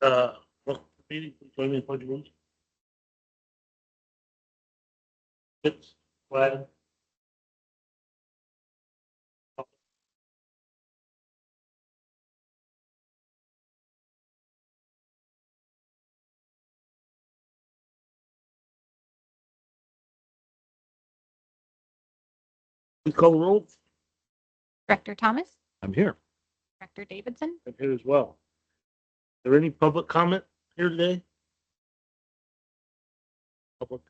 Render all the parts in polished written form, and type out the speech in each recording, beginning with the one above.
Well, meeting, join me in pledge of allegiance. It's flag. Please call the roll. Director Thomas, I'm here. Director Davidson, I'm here as well. Is there any public comment here today? Public.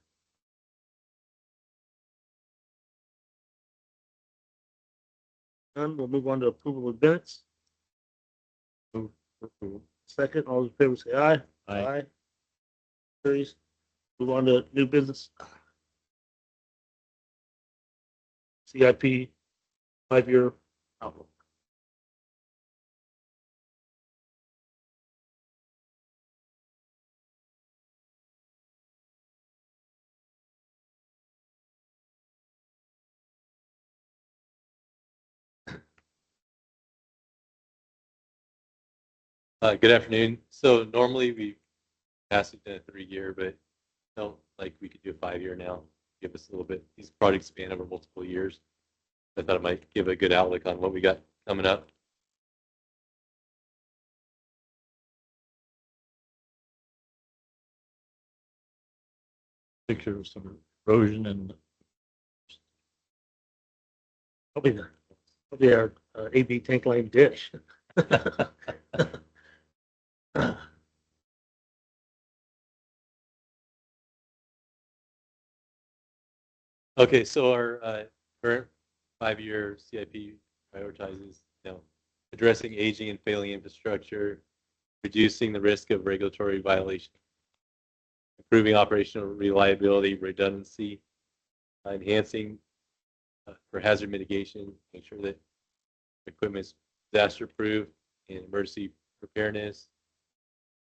None. We'll move on to approval of minutes. Second, all those in favor say aye. Aye. Carries. Move on to new business. CIP 5-year outlook. Good afternoon. So normally we pass it in a 3-year, but felt like we could do a 5-year now. Give us a little bit. These projects span over multiple years. I thought it might give a good outlook on what we got coming up. Picture of some erosion and Probably our AB tank line ditch. Okay, so our current 5-year CIP prioritizes, addressing aging and failing infrastructure, reducing the risk of regulatory violation, improving operational reliability, redundancy, enhancing for hazard mitigation, make sure that equipment is disaster proof and emergency preparedness,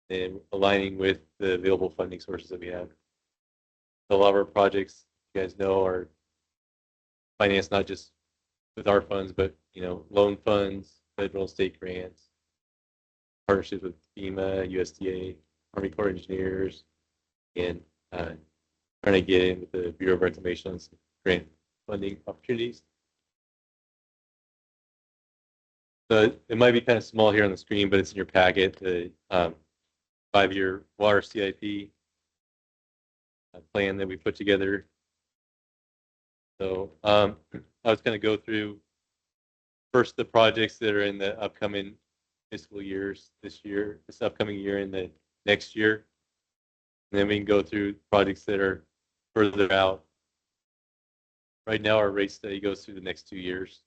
and aligning with the available funding sources that we have. So a lot of our projects, you guys know, are financed not just with our funds, but loan funds, federal and state grants, partnerships with FEMA, USDA, Army Corps of Engineers, and trying to get in with the Bureau of Reclamation on some grant funding opportunities. So it might be kind of small here on the screen, but it's in your packet, the 5-year water CIP plan that we put together. So I was going to go through first the projects that are in the upcoming fiscal years this upcoming year, and the next year. And then we can go through projects that are further out. Right now, our rate study goes through the next 2 years.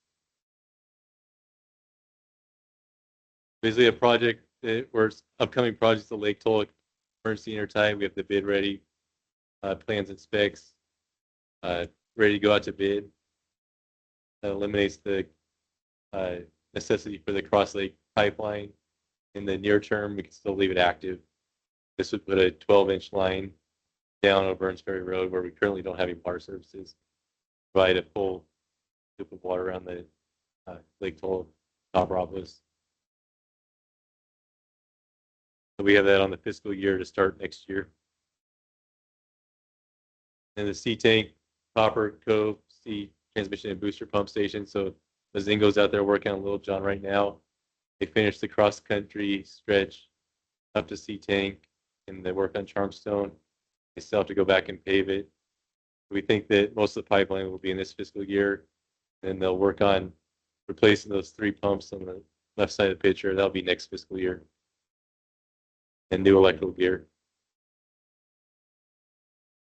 Basically, a project that we're upcoming projects, the Lake Tulloch emergency intertie. We have the bid ready, plans and specs ready to go out to bid. That eliminates the necessity for the Cross Lake pipeline. In the near term, we can still leave it active. This would put a 12-inch line down on Burns Ferry Road, where we currently don't have any water services. Provide a full loop of water around the Lake Tulloch Copperopolis. So we have that on the fiscal year to start next year. And the C tank, Copper Cove, C transmission and booster pump station. So Mazingo's out there working on Little John right now. They finished the cross country stretch up to C tank, and they work on Charmstone. They still have to go back and pave it. We think that most of the pipeline will be in this fiscal year, and they'll work on replacing those 3 pumps on the left side of the picture. That'll be next fiscal year. And new electrical gear.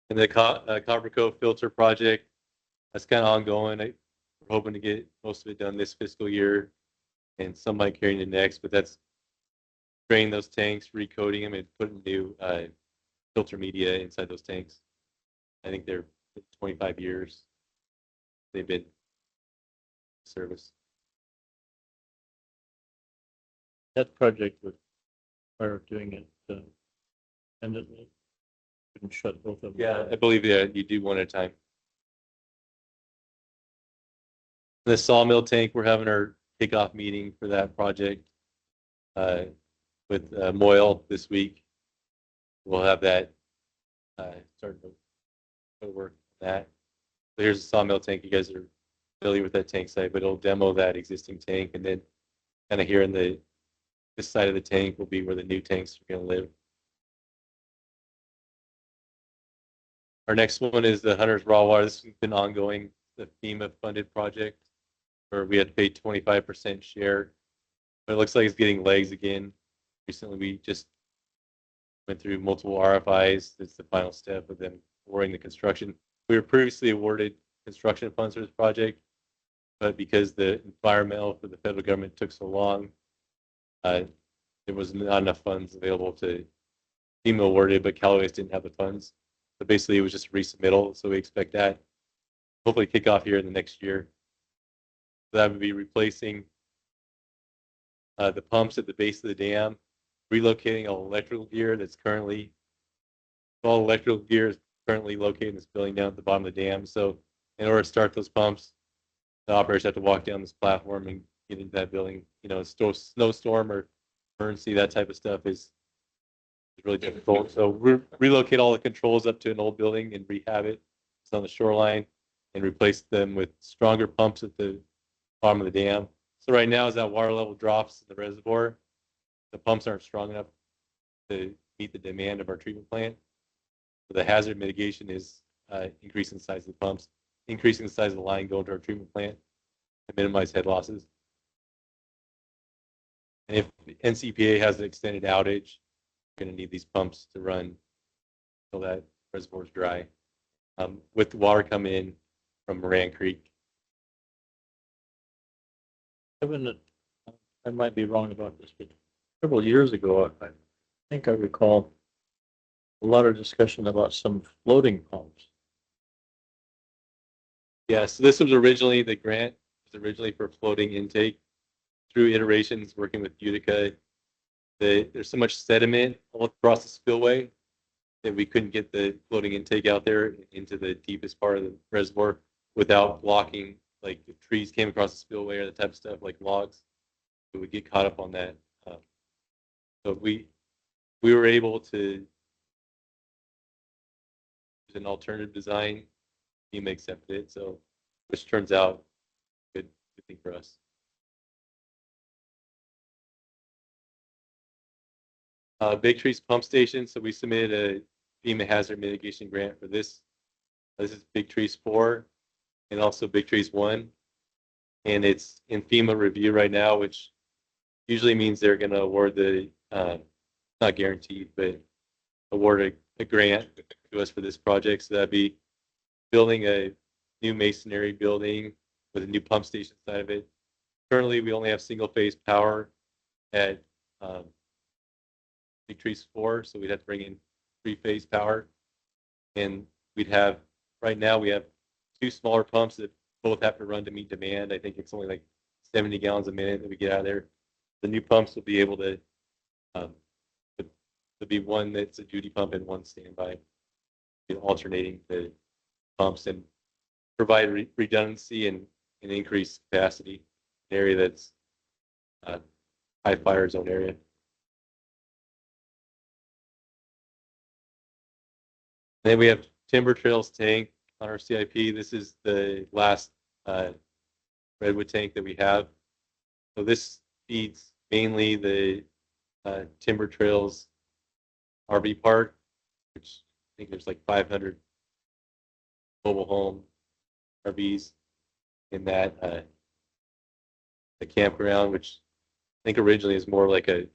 And the Copper Cove filter project, that's kind of ongoing. We're hoping to get most of it done this fiscal year, and some might carry into next, but that's draining those tanks, recoating them, and putting new filter media inside those tanks. I think they're 25 years they've been in service. that project with fire doing it independently. Couldn't shut both of them. Yeah, I believe you do one at a time. The sawmill tank, we're having our kickoff meeting for that project with with Moyle this week. We'll have that starting to work on that. So here's a sawmill tank. You guys are familiar with that tank site, but it'll demo that existing tank, and then kind of here in this side of the tank will be where the new tanks are going to live. Our next one is the Hunter's Raw Water. This has been ongoing, the FEMA funded project where we had to pay 25% share, but it looks like it's getting legs again. Recently, we just went through multiple RFIs. It's the final step of them awarding the construction. We were previously awarded construction funds for this project, but because the environmental for the federal government took so long, there was not enough funds available to FEMA awarded, but Cal Oeste didn't have the funds. So basically, it was just a resubmittal. So we expect that hopefully kick off here in the next year. So that would be replacing the pumps at the base of the dam, relocating all electrical gear that's currently, all electrical gear is currently located in this building down at the bottom of the dam. So in order to start those pumps, the operators have to walk down this platform and get into that building. You know, snowstorm or emergency, that type of stuff is really difficult. So relocate all the controls up to an old building and rehab it. It's on the shoreline and replace them with stronger pumps at the bottom of the dam. So right now, as that water level drops in the reservoir, the pumps aren't strong enough to meet the demand of our treatment plant. So the hazard mitigation is increasing the size of the pumps, increasing the size of the line going to our treatment plant to minimize head losses. And if NCPA has an extended outage, we're going to need these pumps to run until that reservoir is dry. With the water coming in from Moran Creek. Kevin, I might be wrong about this, but several years ago, I think I recall a lot of discussion about some floating pumps. Yeah, so this was originally, the grant was originally for floating intake. Through iterations working with Utica, there's so much sediment all across the spillway that we couldn't get the floating intake out there into the deepest part of the reservoir without blocking, like if trees came across the spillway or the type of stuff like logs, we would get caught up on that. So we were able to use an alternative design. FEMA accepted it, so which turns out good thing for us. Big Trees Pump Station. So we submitted a FEMA hazard mitigation grant for this. This is Big Trees 4 and also Big Trees 1. And it's in FEMA review right now, which usually means they're going to award the, not guaranteed, but award a grant to us for this project. So that'd be building a new masonry building with a new pump station side of it. Currently, we only have single phase power at Big Trees 4, so we'd have to bring in 3-phase power. And we'd have, right now, we have 2 smaller pumps that both have to run to meet demand. I think it's only like 70 gallons a minute that we get out of there. The new pumps will be able to, there'll be one that's a duty pump and one standby, alternating the pumps and provide redundancy and increase capacity in an area that's high fire zone area. Then we have Timber Trails tank on our CIP. This is the last redwood tank that we have. So this feeds mainly the Timber Trails RV park, which I think there's like 500 mobile home RVs in that. The campground, which I think originally is more like a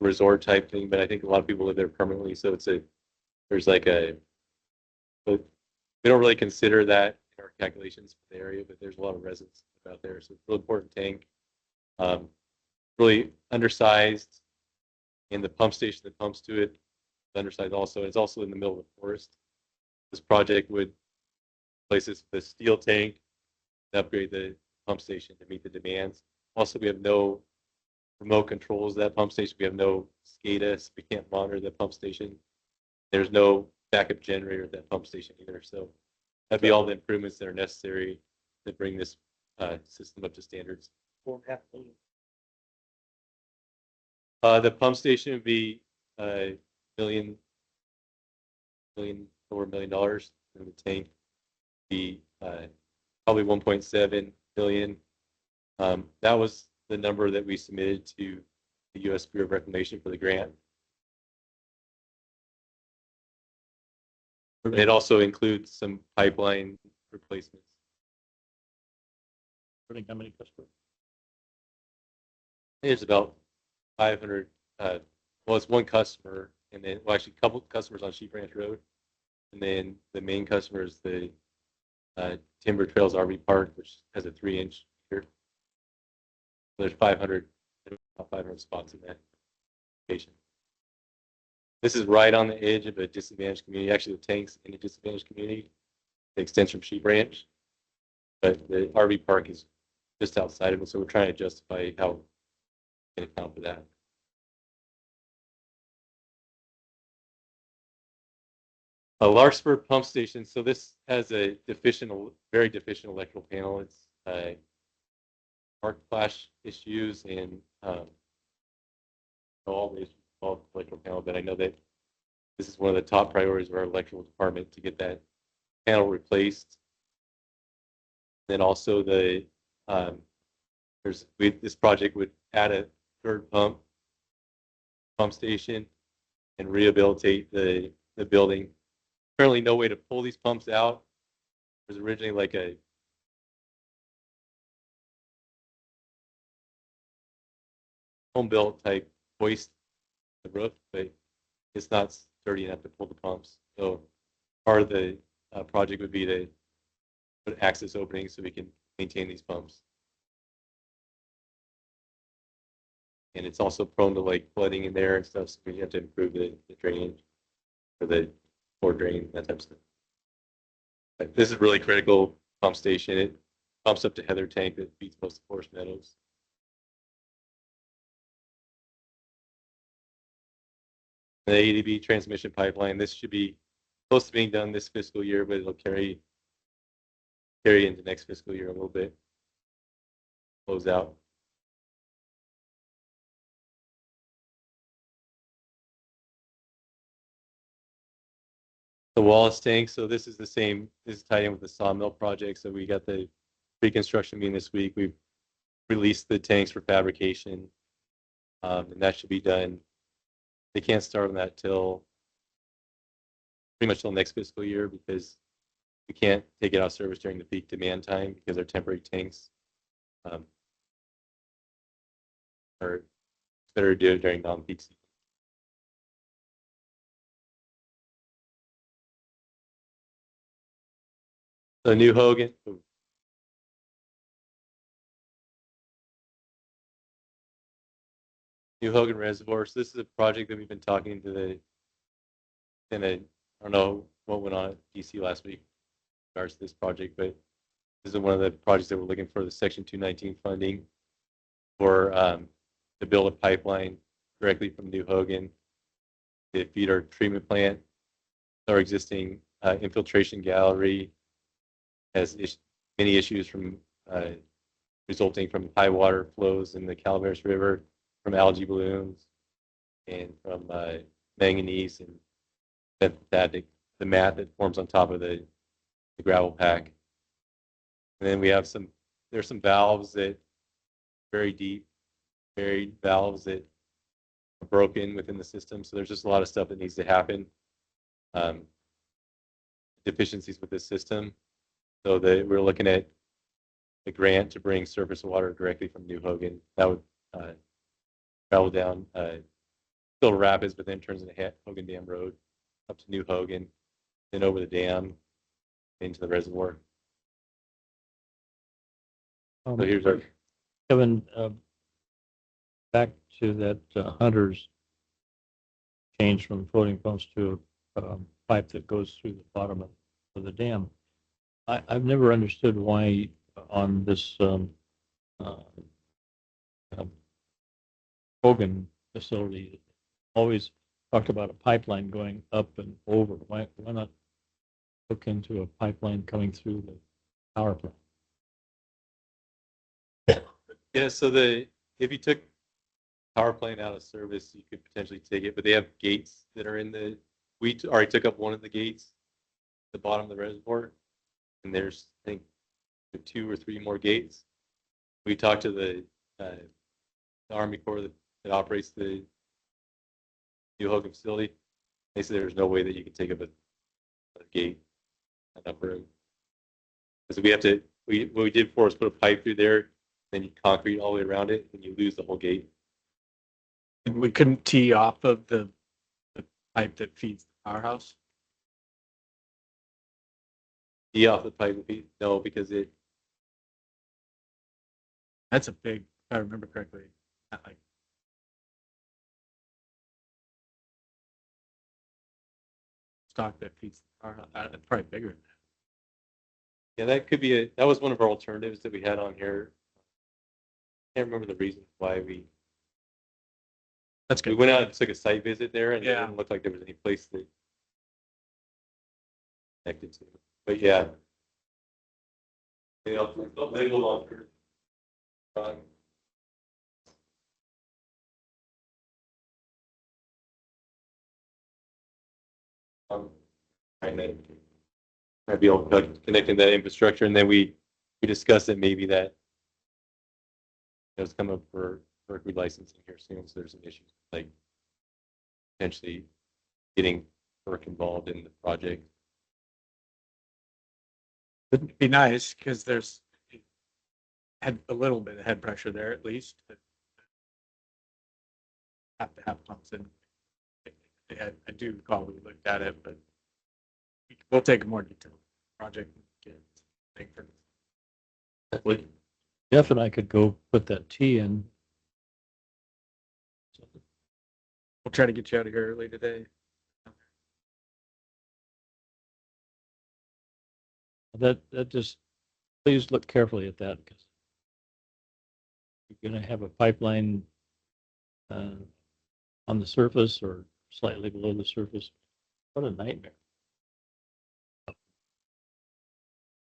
resort type thing, but I think a lot of people live there permanently. So it's there's like but we don't really consider that in our calculations for the area, but there's a lot of residents out there. So it's a really important tank. Really undersized, and the pump station that pumps to it is undersized also. It's also in the middle of the forest. This project would replace this with a steel tank and upgrade the pump station to meet the demands. Also, we have no remote controls of that pump station. We have no SCADA, so we can't monitor the pump station. There's no backup generator at that pump station either. So that'd be all the improvements that are necessary to bring this system up to standards. The pump station would be $1 over $1 million, and the tank would be probably 1.7 billion. That was the number that we submitted to the U.S. Bureau of Reclamation for the grant. It also includes some pipeline replacements. How many customers? There's about 500. Well, it's one customer, and then actually a couple customers on Sheep Ranch Road, and then the main customer is the Timber Trails RV Park, which has a 3-inch here. There's 500 spots in that location. This is right on the edge of a disadvantaged community. Actually, the tank's in a disadvantaged community. It extends from Sheep Ranch, but the RV park is just outside of it, so we're trying to justify how we can account for that. A Larkspur pump station. So this has a very deficient electrical panel. It's arc flash issues and all the issues involved with the electrical panel. But I know that this is one of the top priorities of our electrical department to get that panel replaced. Then also the this project would add a third pump station and rehabilitate the building. Currently, no way to pull these pumps out. There's originally like a home-built type hoist the roof, but it's not sturdy enough to pull the pumps. So part of the project would be to put access openings so we can maintain these pumps. And it's also prone to like flooding in there and stuff, so we have to improve the drainage for the core drain, that type of stuff. But this is really critical pump station. It pumps up to Heather Tank that feeds most of Forest Meadows. The ADB transmission pipeline, this should be close to being done this fiscal year, but it'll carry into next fiscal year a little bit. Close out. The Wallace tank, so this is the same, this is tied in with the sawmill project. So we got the pre-construction meeting this week. We've released the tanks for fabrication, and that should be done. They can't start on that till pretty much till next fiscal year because we can't take it out of service during the peak demand time because our temporary tanks are better to do it during non-peak season. So New Hogan. New Hogan Reservoir. So this is a project that we've been talking to I don't know what went on at DC last week in regards to this project, but this is one of the projects that we're looking for the Section 219 funding for to build a pipeline directly from New Hogan to feed our treatment plant. Our existing infiltration gallery has many issues from resulting from high water flows in the Calaveras River, from algae blooms, and from manganese and the mat that forms on top of the gravel pack. And then we have there's some valves that very deep, buried valves that are broken within the system. So there's just a lot of stuff that needs to happen. Deficiencies with this system. So we're looking at a grant to bring surface water directly from New Hogan. That would travel down Silver Rapids, but then turns into Hogan Dam Road up to New Hogan, then over the dam into the reservoir. So here's our Kevin, back to that Hunter's change from floating pumps to a pipe that goes through the bottom of the dam. I've never understood why on this Hogan facility always talked about a pipeline going up and over. Why not look into a pipeline coming through the power plant? Yeah, so if you took power plant out of service, you could potentially take it, but they have gates that are in the, already took up one of the gates, at the bottom of the reservoir, and there's, I think, 2 or 3 more gates. We talked to the Army Corps that operates the New Hogan facility. They said there's no way that you can take up a gate enough room. Because we have to, what we did before was put a pipe through there, then you concrete all the way around it, and you lose the whole gate. And we couldn't tee off of the pipe that feeds the powerhouse. Tee off the pipe, no, because it, That's a big, if I remember correctly, not like stock that feeds the powerhouse. It's probably bigger than that. yeah, that could be that was one of our alternatives that we had on here. I can't remember the reason why That's we good. went out and took a site visit there, and it Yeah. didn't look like there was any place that connected to. But yeah, they'll label on here. And then might be able to connect in that infrastructure, and then we discussed that maybe that it's come up for Berkeley licensing here soon, so there's some issues like potentially getting FERC involved in the project. It'd be nice because there's had a little bit of head pressure there at least. Have to have pumps in. I do recall we looked at it, but we'll take a more detailed project. Jeff and I could go put that T in. We'll try to get you out of here early today. That just, please look carefully at that because you're going to have a pipeline on the surface or slightly below the surface. What a nightmare.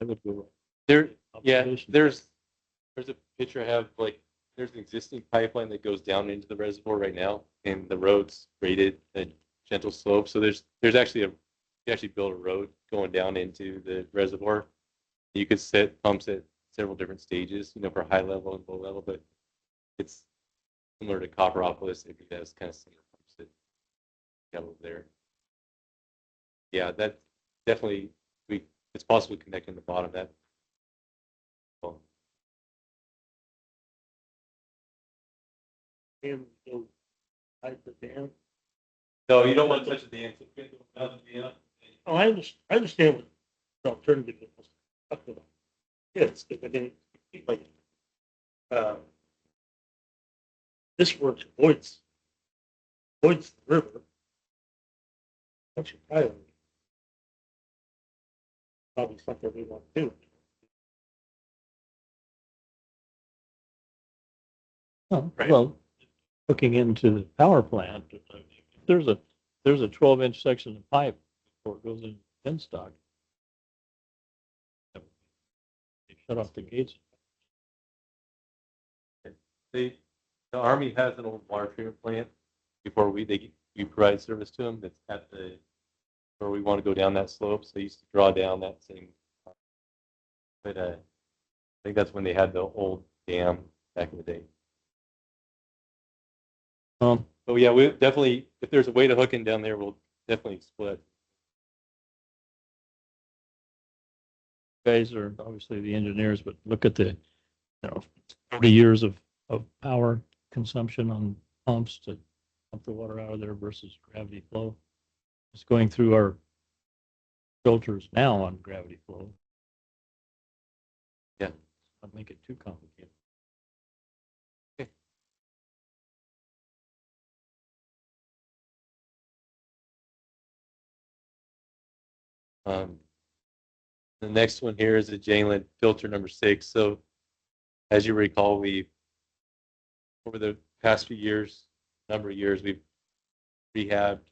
That would go There, yeah, observation. there's a picture I have, like, there's an existing pipeline that goes down into the reservoir right now, and the road's graded a gentle slope. So there's actually you actually build a road going down into the reservoir. You could set pumps at several different stages, for high level and low level, but it's similar to Copperopolis. It has kind of similar pumps that you got over there. Yeah, that definitely it's possible connecting the bottom of that. Well, no, you don't want to touch the dam. Oh, I understand what the alternative was. Yes, if I didn't, like, this works, avoids the river. That's your priority. Probably something we want to do. Oh, Right. well, looking into the power plant, there's a 12-inch section of pipe before it goes in penstock. They shut off the gates. The Army has an old water treatment plant before we provide service to them. That's at the where we want to go down that slope. So they used to draw down that same. But I think that's when they had the old dam back in the day. But yeah, we definitely, if there's a way to hook in down there, we'll definitely split. Guys are obviously the engineers, but look at the 40 years of power consumption on pumps to pump the water out of there versus gravity flow. It's going through our filters now on gravity flow. Yeah. Not make it too complicated. The next one here is a Jalen filter number 6. So as you recall, over the past few years, number of years, we've rehabbed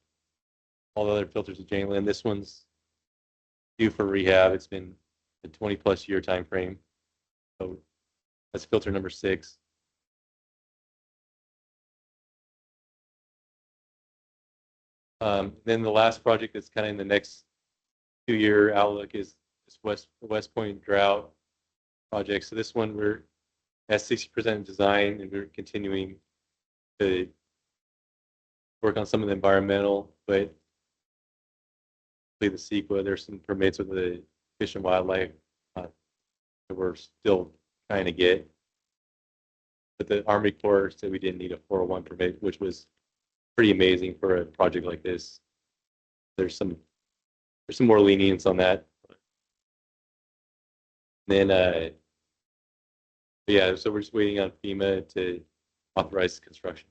all the other filters of Jalen. This one's due for rehab. It's been a 20+ year time frame. So that's filter number 6. Then the last project that's kind of in the next 2-year outlook is this West Point drought project. So this one we're at 60% design, and we're continuing to work on some of the environmental, but the CEQA, there's some permits with the Fish and Wildlife that we're still trying to get. But the Army Corps said we didn't need a 401 permit, which was pretty amazing for a project like this. There's some more lenience on that. Then yeah, so we're just waiting on FEMA to authorize construction.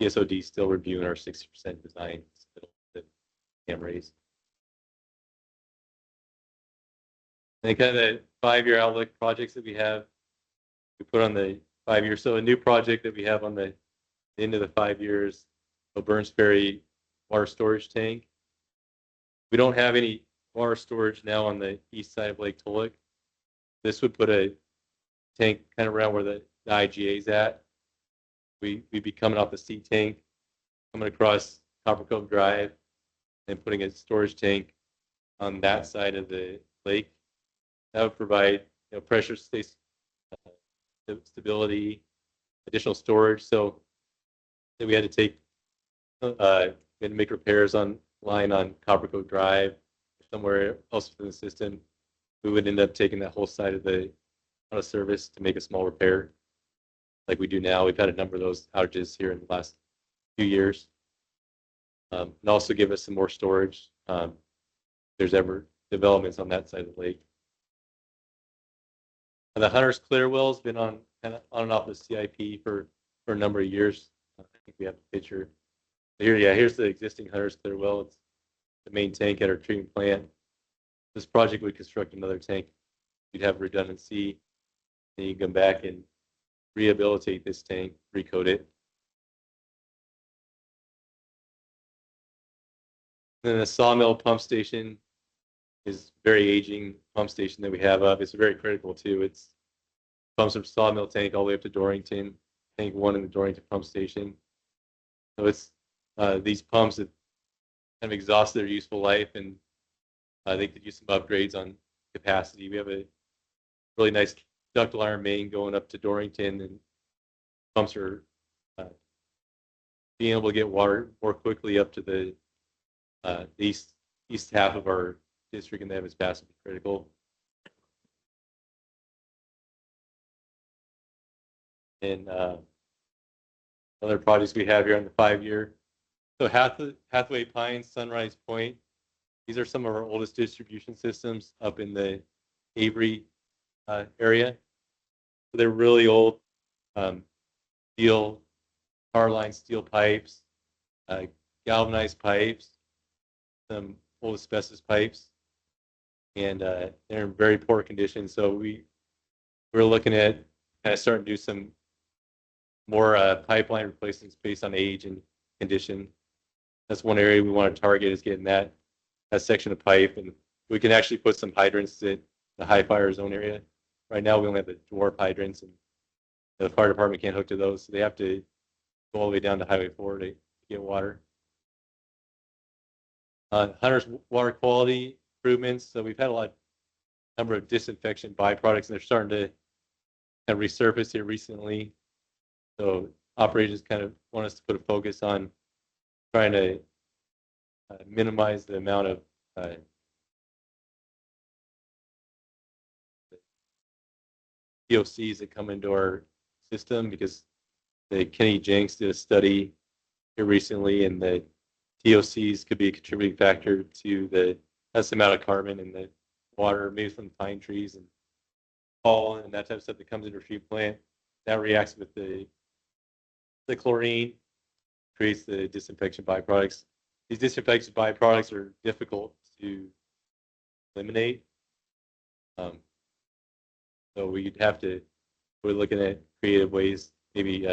PSOD still reviewing our 60% design that Cam raised. And kind of the 5-year outlook projects that we have, we put on the 5 years. So a new project that we have on the end of the 5 years, the Burns Ferry water storage tank. We don't have any water storage now on the east side of Lake Tulloch. This would put a tank kind of around where the IGA is at. We'd be coming off the sea tank, coming across Copper Cove Drive, and putting a storage tank on that side of the lake. That would provide pressure stability, additional storage. So we had to take, we had to make repairs on line on Copper Cove Drive, somewhere else within the system. We would end up taking that whole side of the out of service to make a small repair, like we do now. We've had a number of those outages here in the last few years, and also give us some more storage. If there's ever developments on that side of the lake. And the Hunter's Clear well has been on kind of on and off the CIP for a number of years. I think we have a picture here. Yeah, here's the existing Hunter's Clear well. It's the main tank at our treatment plant. This project would construct another tank. You'd have redundancy, and you can come back and rehabilitate this tank, recoat it. Then the Sawmill pump station is very aging pump station that we have up. It's very critical too. It's pumps from Sawmill tank all the way up to Dorrington, tank 1 in the Dorrington pump station. So it's these pumps that kind of exhausted their useful life, and they could use some upgrades on capacity. We have a really nice ductile iron main going up to Dorrington, and pumps are being able to get water more quickly up to the east half of our district, and that is massively critical. And other projects we have here on the 5-year. So Hathaway Pines, Sunrise Point, these are some of our oldest distribution systems up in the Avery area. So they're really old steel, tar line steel pipes, galvanized pipes, some old asbestos pipes, and they're in very poor condition. So we're looking at kind of starting to do some more pipeline replacements based on age and condition. That's one area we want to target, is getting that section of pipe, and we can actually put some hydrants in the high fire zone area. Right now we only have the dwarf hydrants, and the fire department can't hook to those, so they have to go all the way down to Highway 4 to get water. Hunter's water quality improvements. So we've had number of disinfection byproducts, and they're starting to kind of resurface here recently. So operations kind of want us to put a focus on trying to minimize the amount of POCs that come into our system, because the Kenny Jenks did a study here recently, and the TOCs could be a contributing factor to the amount of carbon in the water, maybe from pine trees and pollen and that type of stuff that comes into a treatment plant. That reacts with the chlorine, creates the disinfection byproducts. These disinfection byproducts are difficult to eliminate. So we're looking at creative ways, maybe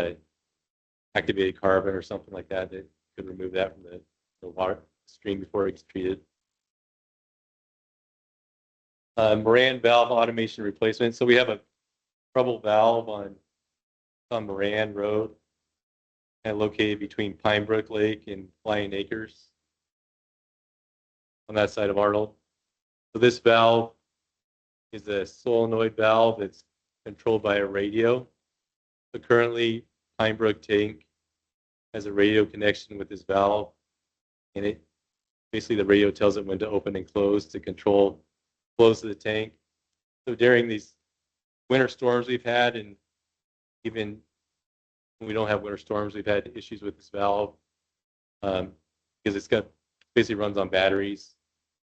activated carbon or something like that could remove that from the water stream before it gets treated. Moran valve automation replacement. So we have a trouble valve on Moran Road. and located between Pine Brook Lake and Flying Acres on that side of Arnold. So this valve is a solenoid valve that's controlled by a radio. So currently, Pine Brook Tank has a radio connection with this valve, and it basically the radio tells it when to open and close to control flows of the tank. So during these winter storms we've had, and even when we don't have winter storms, we've had issues with this valve because it's got basically runs on battery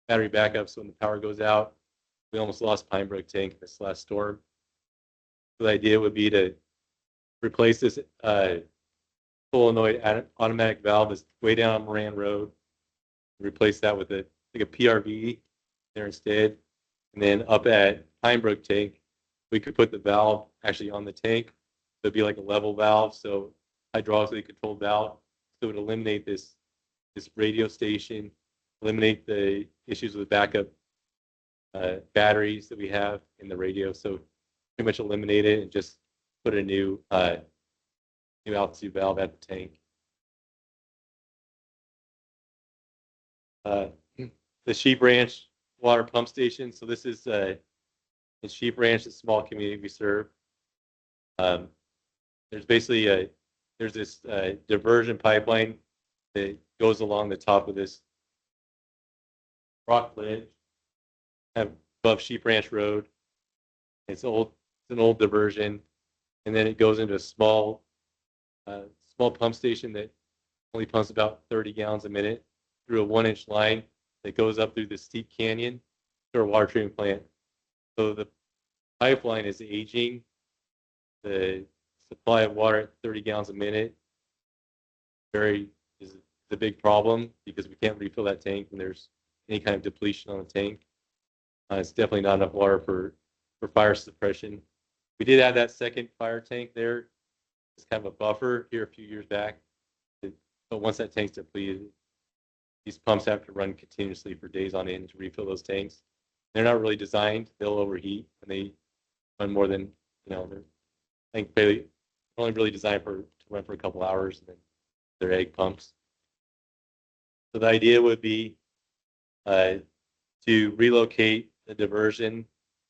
backup. So when the power goes out, we almost lost Pine Brook Tank this last storm. So the idea would be to replace this solenoid automatic valve that's way down on Moran Road, replace that with a PRV there instead. And then up at Pine Brook Tank, we could put the valve actually on the tank. So it'd be like a level valve, so hydraulically controlled valve. So it would eliminate this radio station, eliminate the issues with backup batteries that we have in the radio. So pretty much eliminate it and just put a new altitude valve at the tank. The Sheep Ranch water pump station. So this is in Sheep Ranch, a small community we serve. There's basically there's this diversion pipeline that goes along the top of this rock ledge above Sheep Ranch Road. It's an old diversion, and then it goes into a small pump station that only pumps about 30 gallons a minute through a 1-inch line that goes up through the steep canyon to our water treatment plant. So the pipeline is aging. The supply of water at 30 gallons a minute is a big problem because we can't refill that tank when there's any kind of depletion on the tank. It's definitely not enough water for fire suppression. We did add that second fire tank there. It's kind of a buffer here a few years back. But once that tank's depleted, these pumps have to run continuously for days on end to refill those tanks. They're not really designed. They'll overheat when they run more than, they're, I think, they're only really designed to run for a couple hours, and then they're egg pumps. So the idea would be to relocate the diversion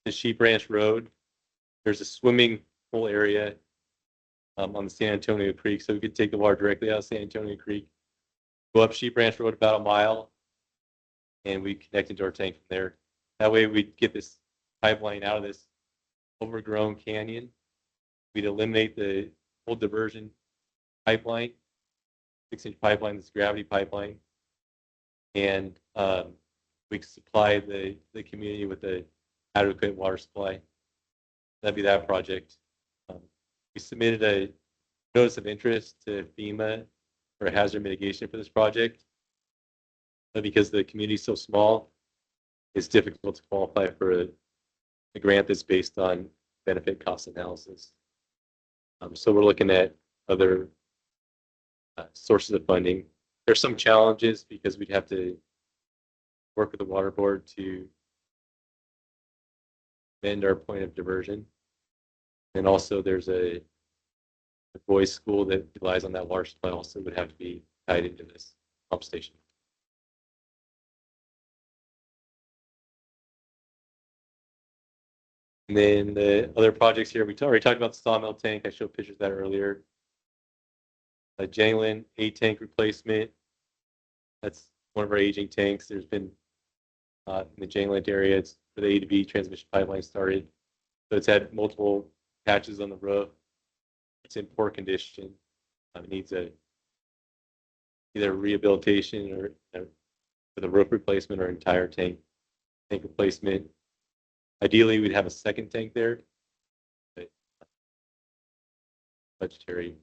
to Sheep Ranch Road. There's a swimming pool area on the San Antonio Creek, so we could take the water directly out of San Antonio Creek, go up Sheep Ranch Road about a mile, and we connect into our tank from there. That way we'd get this pipeline out of this overgrown canyon. We'd eliminate the old diversion pipeline, 6-inch pipeline, this gravity pipeline, and we could supply the community with the adequate water supply. That'd be that project. We submitted a notice of interest to FEMA for hazard mitigation for this project. But because the community is so small, it's difficult to qualify for a grant that's based on benefit cost analysis. So we're looking at other sources of funding. There's some challenges because we'd have to work with the water board to amend our point of diversion. And also there's a boys' school that relies on that water supply also would have to be tied into this pump station. And then the other projects here, we already talked about the sawmill tank. I showed pictures of that earlier. A Jangland A-tank replacement. That's one of our aging tanks. There's been in the Jangland area, it's where the A to B transmission pipeline started. So it's had multiple patches on the roof. It's in poor condition. It needs either rehabilitation or with a roof replacement or entire tank replacement. Ideally, we'd have a second tank there. But budgetary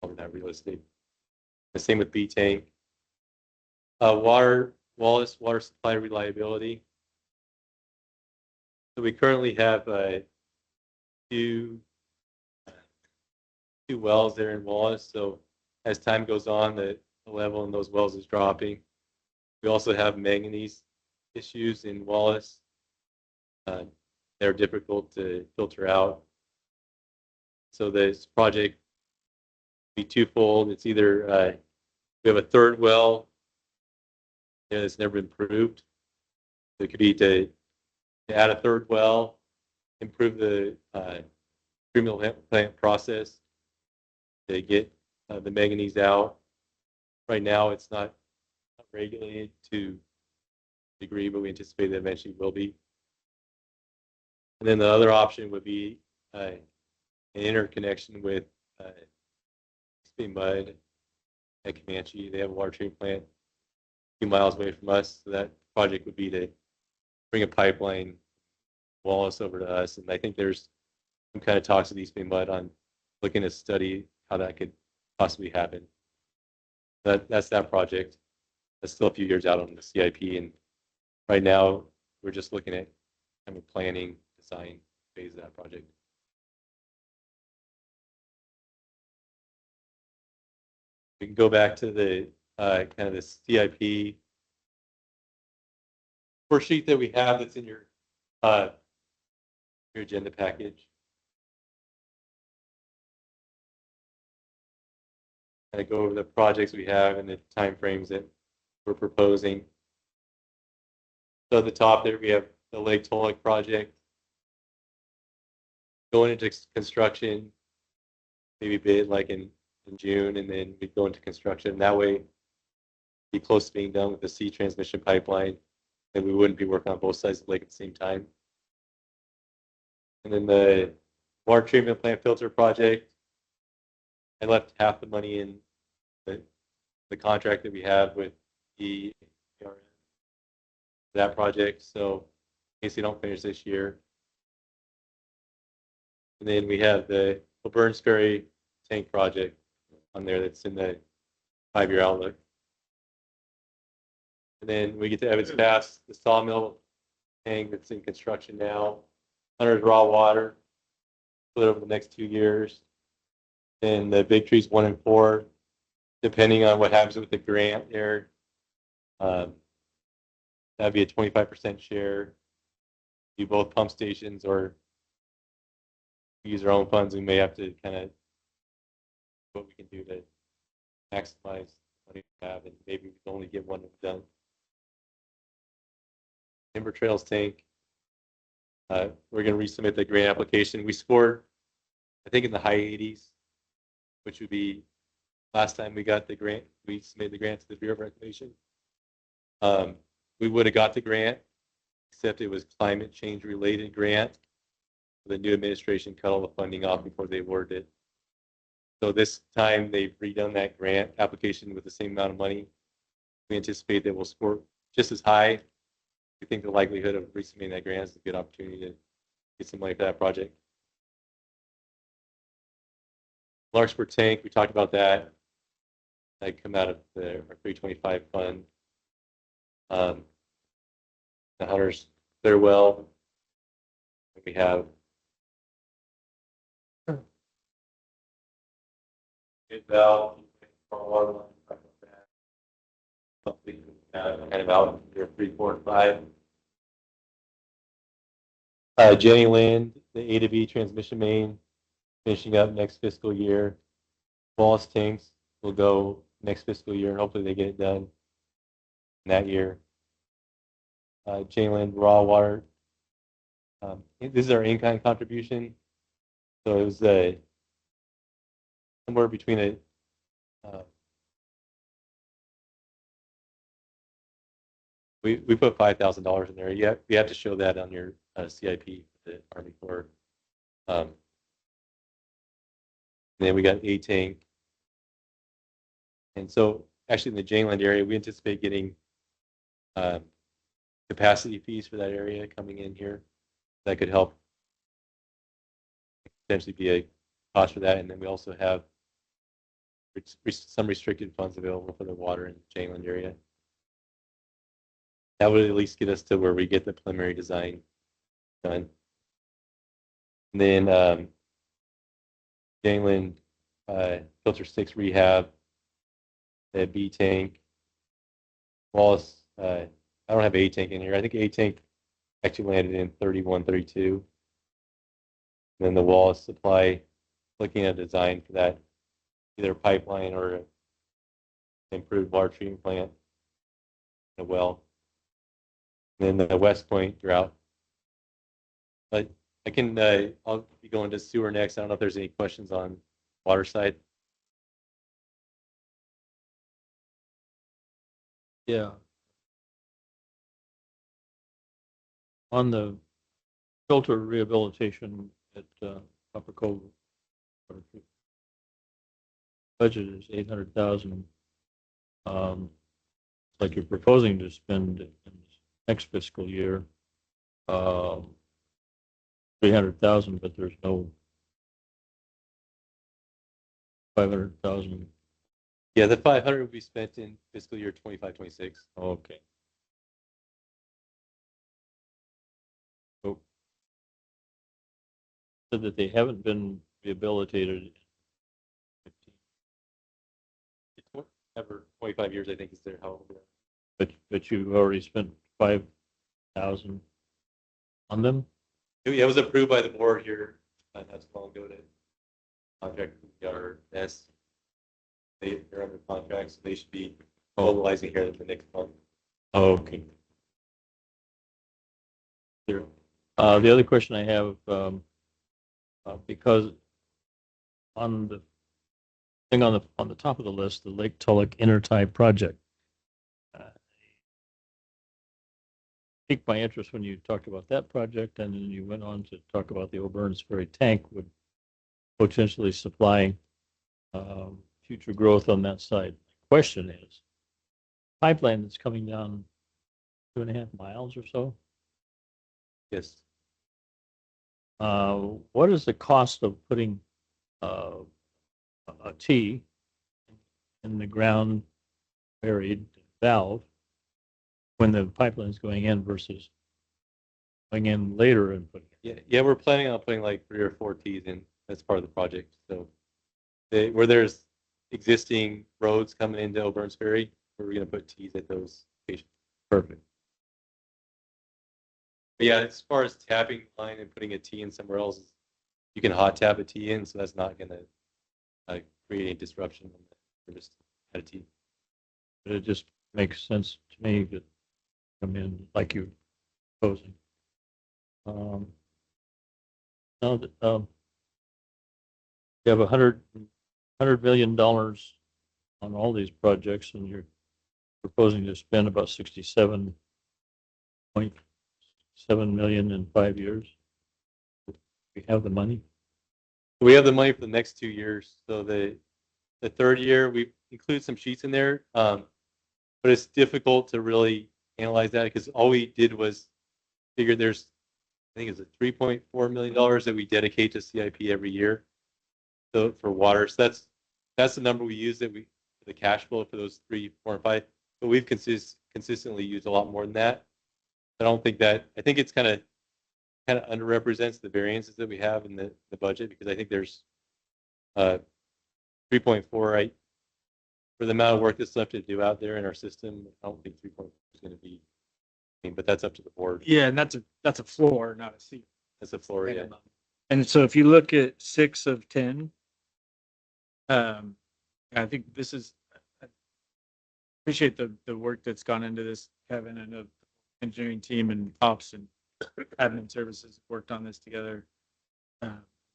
over that real estate. The same with B tank. Wallace water supply reliability. So we currently have two wells there in Wallace. So as time goes on, the level in those wells is dropping. We also have manganese issues in Wallace. They're difficult to filter out. So this project be twofold. It's either we have a third well that's never been proved. It could be to add a third well, improve the treatment plant process to get the manganese out. Right now, it's not regulated to a degree, but we anticipate that eventually will be. And then the other option would be an interconnection with Spring Mud at Comanche. They have a water treatment plant a few miles away from us. So that project would be to bring a pipeline Wallace over to us. And I think there's some kind of talks with East Bay Mud on looking to study how that could possibly happen. That's that project. That's still a few years out on the CIP. And right now, we're just looking at kind of planning, design phase of that project. We can go back to the kind of the CIP first sheet that we have that's in your agenda package. Kind of go over the projects we have and the timeframes that we're proposing. So at the top there, we have the Lake Tolek project going into construction, maybe bid like in June, and then we go into construction. That way, be close to being done with the sea transmission pipeline, and we wouldn't be working on both sides of the lake at the same time. And then the water treatment plant filter project, I left half the money in the contract that we have with the that project. So in case they don't finish this year. And then we have the Burns Ferry tank project on there that's in the 5-year outlook. And then we get to Evans Pass, the sawmill tank that's in construction now. Hunter's raw water, split over the next 2 years. Then the Big Trees 1 and 4, depending on what happens with the grant there, that'd be a 25% share. Do both pump stations or use our own funds. We may have to kind of what we can do to maximize what we have, and maybe we can only get one done. Timber Trails tank. We're going to resubmit the grant application. We scored, I think, in the high 80s, which would be last time we got the grant. We submitted the grant to the Bureau of Reclamation. We would have got the grant, except it was climate change related grant. The new administration cut all the funding off before they awarded it. So this time they've redone that grant application with the same amount of money. We anticipate that we'll score just as high. We think the likelihood of resubmitting that grant is a good opportunity to get some money for that project. Larkspur tank, we talked about that. That come out of our 325 fund. The Hunters clear well. We have good valve, water line, kind of out here 3, 4, and 5. Jenny Land, the A to B transmission main, finishing up next fiscal year. Wallace tanks will go next fiscal year, and hopefully they get it done in that year. Jenny Land raw water. This is our in-kind contribution. So it was somewhere between a we put $5,000 in there. Yeah, you have to show that on your CIP, the Army Corps. And then we got a tank. And so actually in the Janeland area, we anticipate getting capacity fees for that area coming in here. That could help potentially be a cost for that. And then we also have some restricted funds available for the water in the Janeland area. That would at least get us to where we get the preliminary design done. And then Janeland filter 6 rehab, the B tank, Wallace. I don't have A tank in here. I think A tank actually landed in 31, 32. And then the Wallace supply, looking at design for that either a pipeline or an improved water treatment plant, a well. And then the West Point drought. But I can, I'll be going to sewer next. I don't know if there's any questions on water side. Yeah. On the filter rehabilitation at Upper Cove, budget is 800,000. Like you're proposing to spend in this next fiscal year, 300,000, but there's no 500,000. Yeah, the 500 will be spent in fiscal year 25-26. Okay. So, said that they haven't been rehabilitated. Ever 25 years, I think, is there. How old? But you've already spent 5,000 on them. It was approved by the board here not too long ago to contract with RS. They're under contract, so they should be mobilizing here in the next month. Okay. Clear. The other question I have, because on the thing on the top of the list, the Lake Tulloch Intertie project, piqued my interest when you talked about that project, and then you went on to talk about the O'Byrne's Ferry tank would potentially supply future growth on that side. The question is, pipeline that's coming down 2.5 miles or so. Yes. What is the cost of putting a T in the ground buried valve when the pipeline is going in versus going in later and putting it? Yeah, we're planning on putting like 3 or 4 T's in. That's part of the project. So where there's existing roads coming into O'Byrne's Ferry, we're going to put T's at those locations. Perfect. But yeah, as far as tapping line and putting a T in somewhere else, you can hot tap a T in, so that's not going to create any disruption on the service at a T. But it just makes sense to me that come in like you're proposing. Now that you have $100 million on all these projects, and you're proposing to spend about 67.7 million in 5 years. We have the money. We have the money for the next 2 years. So the third year, we include some sheets in there, but it's difficult to really analyze that because all we did was figure there's, I think it's a $3.4 million that we dedicate to CIP every year. So for water, so that's the number we use the cash flow for those 3, 4, and 5. But we've consistently used a lot more than that. I don't think that. I think it's kind of underrepresents the variances that we have in the budget because I think there's 3.4 right for the amount of work that's left to do out there in our system. I don't think 3.4 is going to be. But that's up to the board. Yeah, and that's a floor, not a ceiling. That's a floor, yeah. And so if you look at 6 of 10, I think this is. I appreciate the work that's gone into this, Kevin, and the engineering team and ops and admin services worked on this together.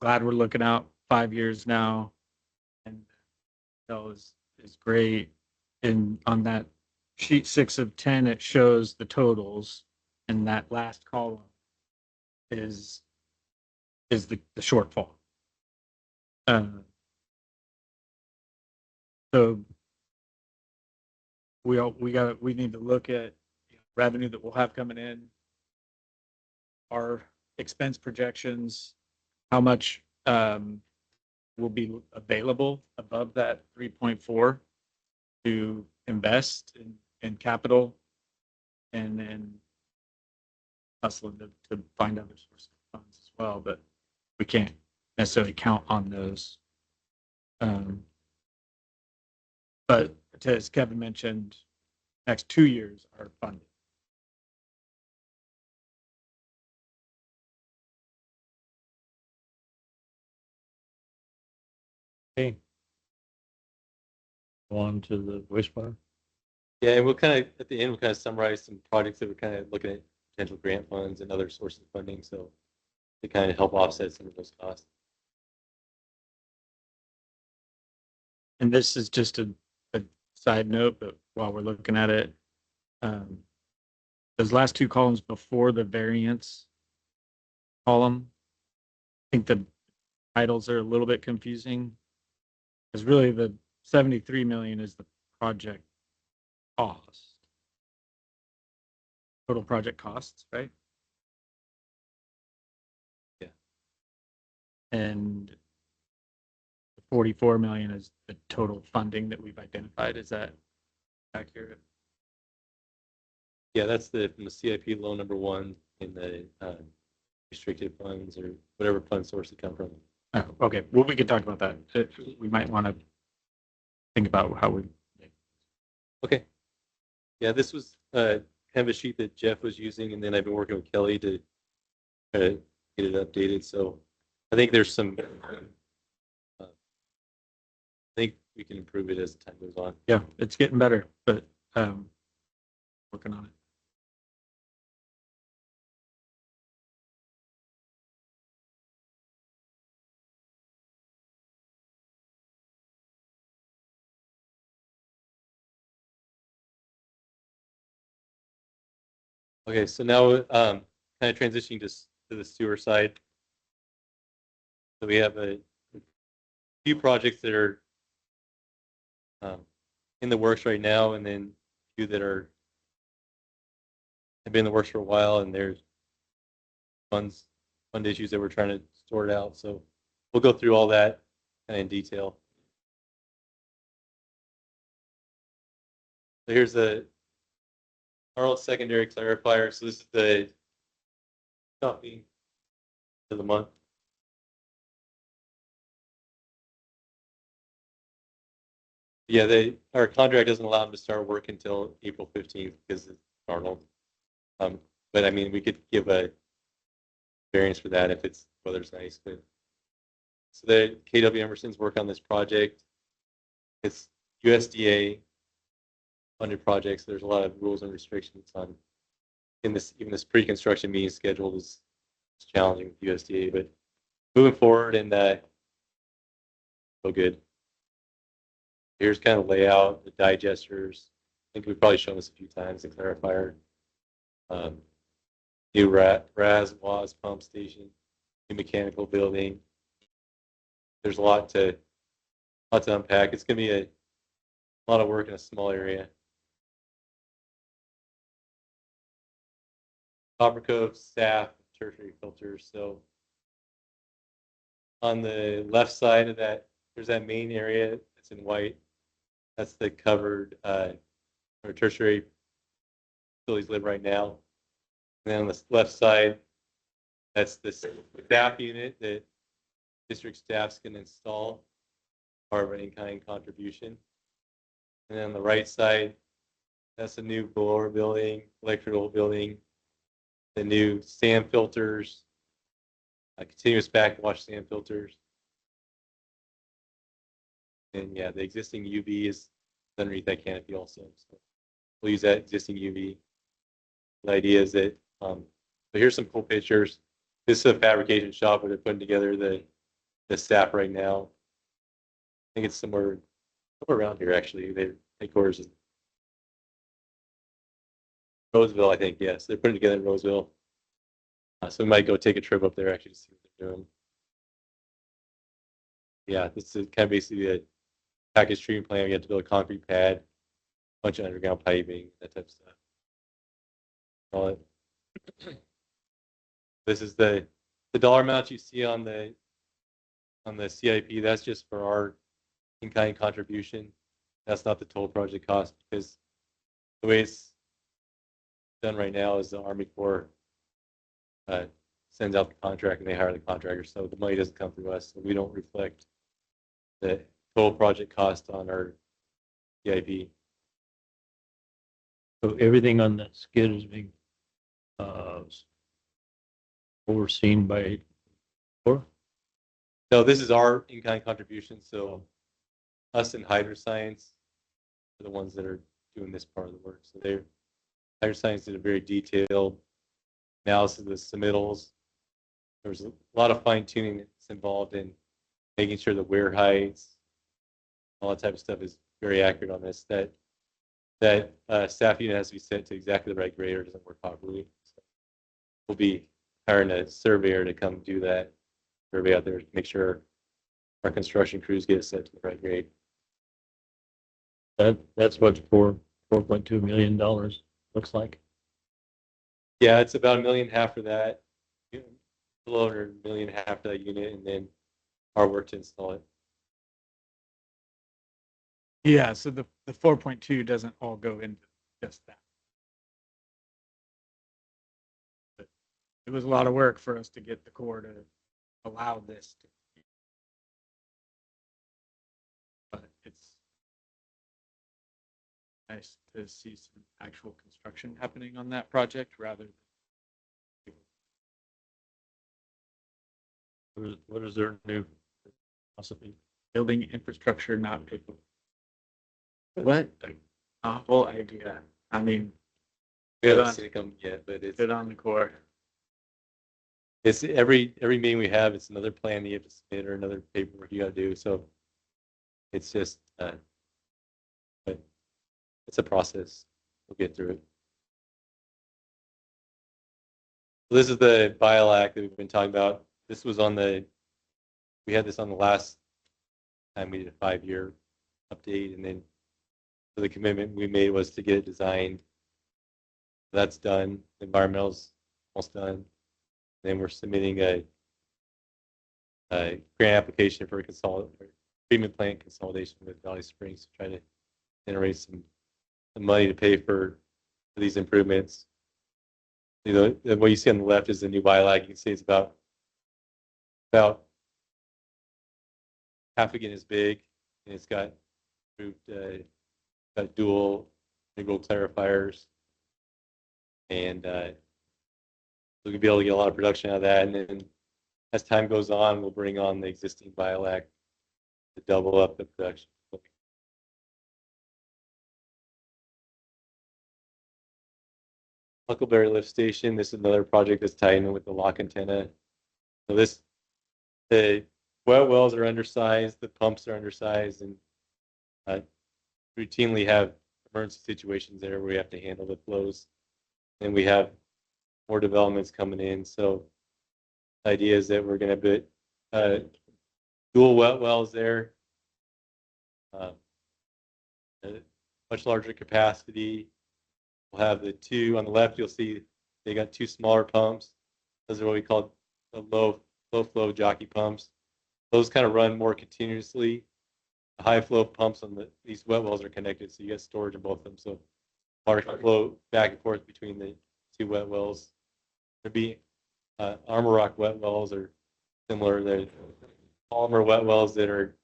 Glad we're looking out 5 years now, and that is great. And on that sheet 6 of 10, it shows the totals, and that last column is the shortfall. So we need to look at revenue that we'll have coming in, our expense projections, how much will be available above that 3.4 to invest in capital, and then hustling to find other sources of funds as well, but we can't necessarily count on those. But as Kevin mentioned, next 2 years are funded. Okay. go on to the wastewater. Yeah, and we'll kind of, at the end, we'll kind of summarize some projects that we're kind of looking at potential grant funds and other sources of funding. So to kind of help offset some of those costs. And this is just a side note, but while we're looking at it, those last two columns before the variance column, I think the titles are a little bit confusing. Because really the 73 million is the project cost. Total project costs, right? Yeah. And 44 million is the total funding that we've identified. Is that accurate? Yeah, that's from the CIP loan number one in the restricted funds or whatever fund source it come from. Oh, okay. Well, we could talk about that. We might want to think about how we. Okay. Yeah, this was kind of a sheet that Jeff was using, and then I've been working with Kelly to get it updated. So I think there's some. I think we can improve it as time goes on. Yeah, it's getting better, but working on it. Okay, so now kind of transitioning to the sewer side. So we have a few projects that are in the works right now, and then a few that have been in the works for a while, and there's fund issues that we're trying to sort out. So we'll go through all that kind of in detail. So here's the Arnold secondary clarifier. So this is the copy of the month. Yeah, our contract doesn't allow them to start work until April 15th because it's Arnold. But I mean, we could give a variance for that if it's weather's nice. But so the KW Emerson's work on this project. It's USDA funded projects. There's a lot of rules and restrictions on even this pre-construction meeting schedule is challenging with USDA. But moving forward and so good. Here's kind of layout, the digesters. I think we've probably shown this a few times, the clarifier. New RAS, WAS pump station, new mechanical building. There's a lot to unpack. It's going to be a lot of work in a small area. Copper Cove, staff, tertiary filters. So on the left side of that, there's that main area that's in white. That's the covered or tertiary facilities live right now. And then on the left side, that's the staff unit that district staffs can install, part of an in-kind contribution. And then on the right side, that's a new blower building, electrical building, the new sand filters, continuous backwash sand filters. And yeah, the existing UV is underneath that canopy also. So we'll use that existing UV. The idea is that, so here's some cool pictures. This is a fabrication shop where they're putting together the staff right now. I think it's somewhere around here actually. Their headquarters is Roseville, I think. Yes, they're putting together in Roseville. So we might go take a trip up there actually to see what they're doing. Yeah, this is kind of basically a package treatment plant. We have to build a concrete pad, a bunch of underground piping, that type of stuff. All it. This is the dollar amount you see on the CIP. That's just for our in-kind contribution. That's not the total project cost because the way it's done right now is the Army Corps sends out the contract and they hire the contractor. So the money doesn't come through us. So we don't reflect the total project cost on our CIP. So everything on that skid is being overseen by Corps? So this is our in-kind contribution. So us in Hydroscience the ones that are doing this part of the work. So Higher Science did a very detailed analysis of the submittals. There was a lot of fine tuning that's involved in making sure the wear heights, all that type of stuff is very accurate on this. That staff unit has to be set to exactly the right grade or it doesn't work properly. So we'll be hiring a surveyor to come do that survey out there to make sure our construction crews get it set to the right grade. That's what's $4.2 million looks like. Yeah, it's about $1.5 million for that, a little over $1.5 million for that unit, and then our work to install it. Yeah, so the 4.2 doesn't all go into just that. But it was a lot of work for us to get the Corps to allow this. But it's nice to see some actual construction happening on that project rather than What is their new philosophy? building infrastructure, not people. What? Awful idea. I mean, We Good haven't on- seen it come yet, but it's good on the Corps. every meeting we have, it's another plan that you have to submit or another paperwork you got to do. So it's just, but it's a process. We'll get through it. So this is the BIOLAC that we've been talking about. This was we had this on the last time we did a 5-year update, and then the commitment we made was to get it designed. That's done. The environmental's almost done. Then we're submitting a grant application for treatment plant consolidation with Valley Springs to try to generate some money to pay for these improvements. You know, what you see on the left is the new BIOLAC. You can see it's about half again as big, and it's got improved, got dual integral clarifiers, and we'll be able to get a lot of production out of that. And then as time goes on, we'll bring on the existing BIOLAC to double up the production. Huckleberry Lift Station. This is another project that's tied in with the lock antenna. So the well wells are undersized, the pumps are undersized, and routinely have emergency situations there where we have to handle the flows. And we have more developments coming in. So the idea is that we're going to put dual wet wells there, much larger capacity. We'll have the two on the left. You'll see they got two smaller pumps. Those are what we call the low flow jockey pumps. Those kind of run more continuously. The high flow pumps on these wet wells are connected, so you get storage in both of them. So water can flow back and forth between the two wet wells. There'd be Armor Rock wet wells are similar. They're polymer wet wells that are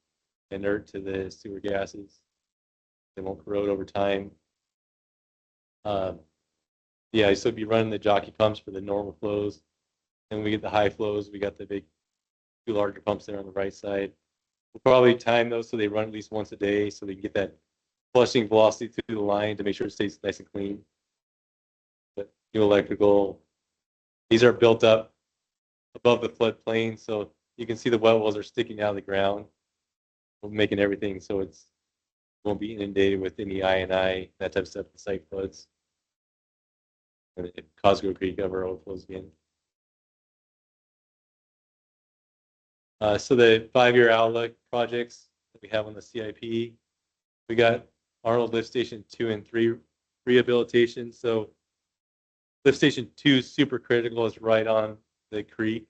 inert to the sewer gases. They won't corrode over time. Yeah, so be running the jockey pumps for the normal flows. And we get the high flows. We got the big, two larger pumps there on the right side. We'll probably time those so they run at least once a day so they can get that flushing velocity through the line to make sure it stays nice and clean. But new electrical, these are built up above the floodplain, so you can see the wet wells are sticking out of the ground. We're making everything so it won't be inundated with any I&I, that type of stuff, the site floods. And if Cosgrove Creek ever overflows again. So the 5-year outlook projects that we have on the CIP, we got Arnold Lift Station 2 and 3 rehabilitation. So Lift Station 2 is super critical. It's right on the creek,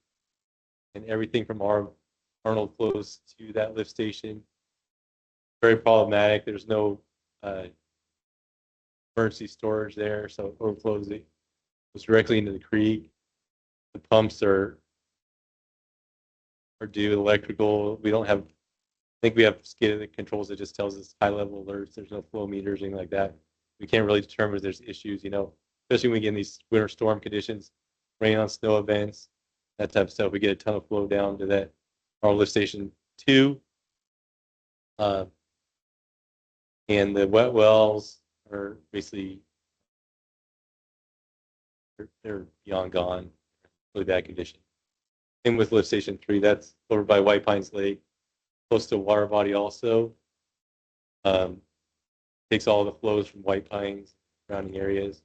and everything from Arnold flows to that lift station. Very problematic. There's no emergency storage there, so it overflows. It goes directly into the creek. The pumps are due electrical. We don't have, I think we have SCADA that controls it, just tells us high level alerts. There's no flow meters, anything like that. We can't really determine if there's issues, you know, especially when we get in these winter storm conditions, rain on snow events, that type of stuff. We get a ton of flow down to that, our lift station 2. And the wet wells are basically, they're beyond gone, really bad condition. And with lift station 3, that's over by White Pines Lake, close to a water body also. Takes all the flows from White Pines, surrounding areas,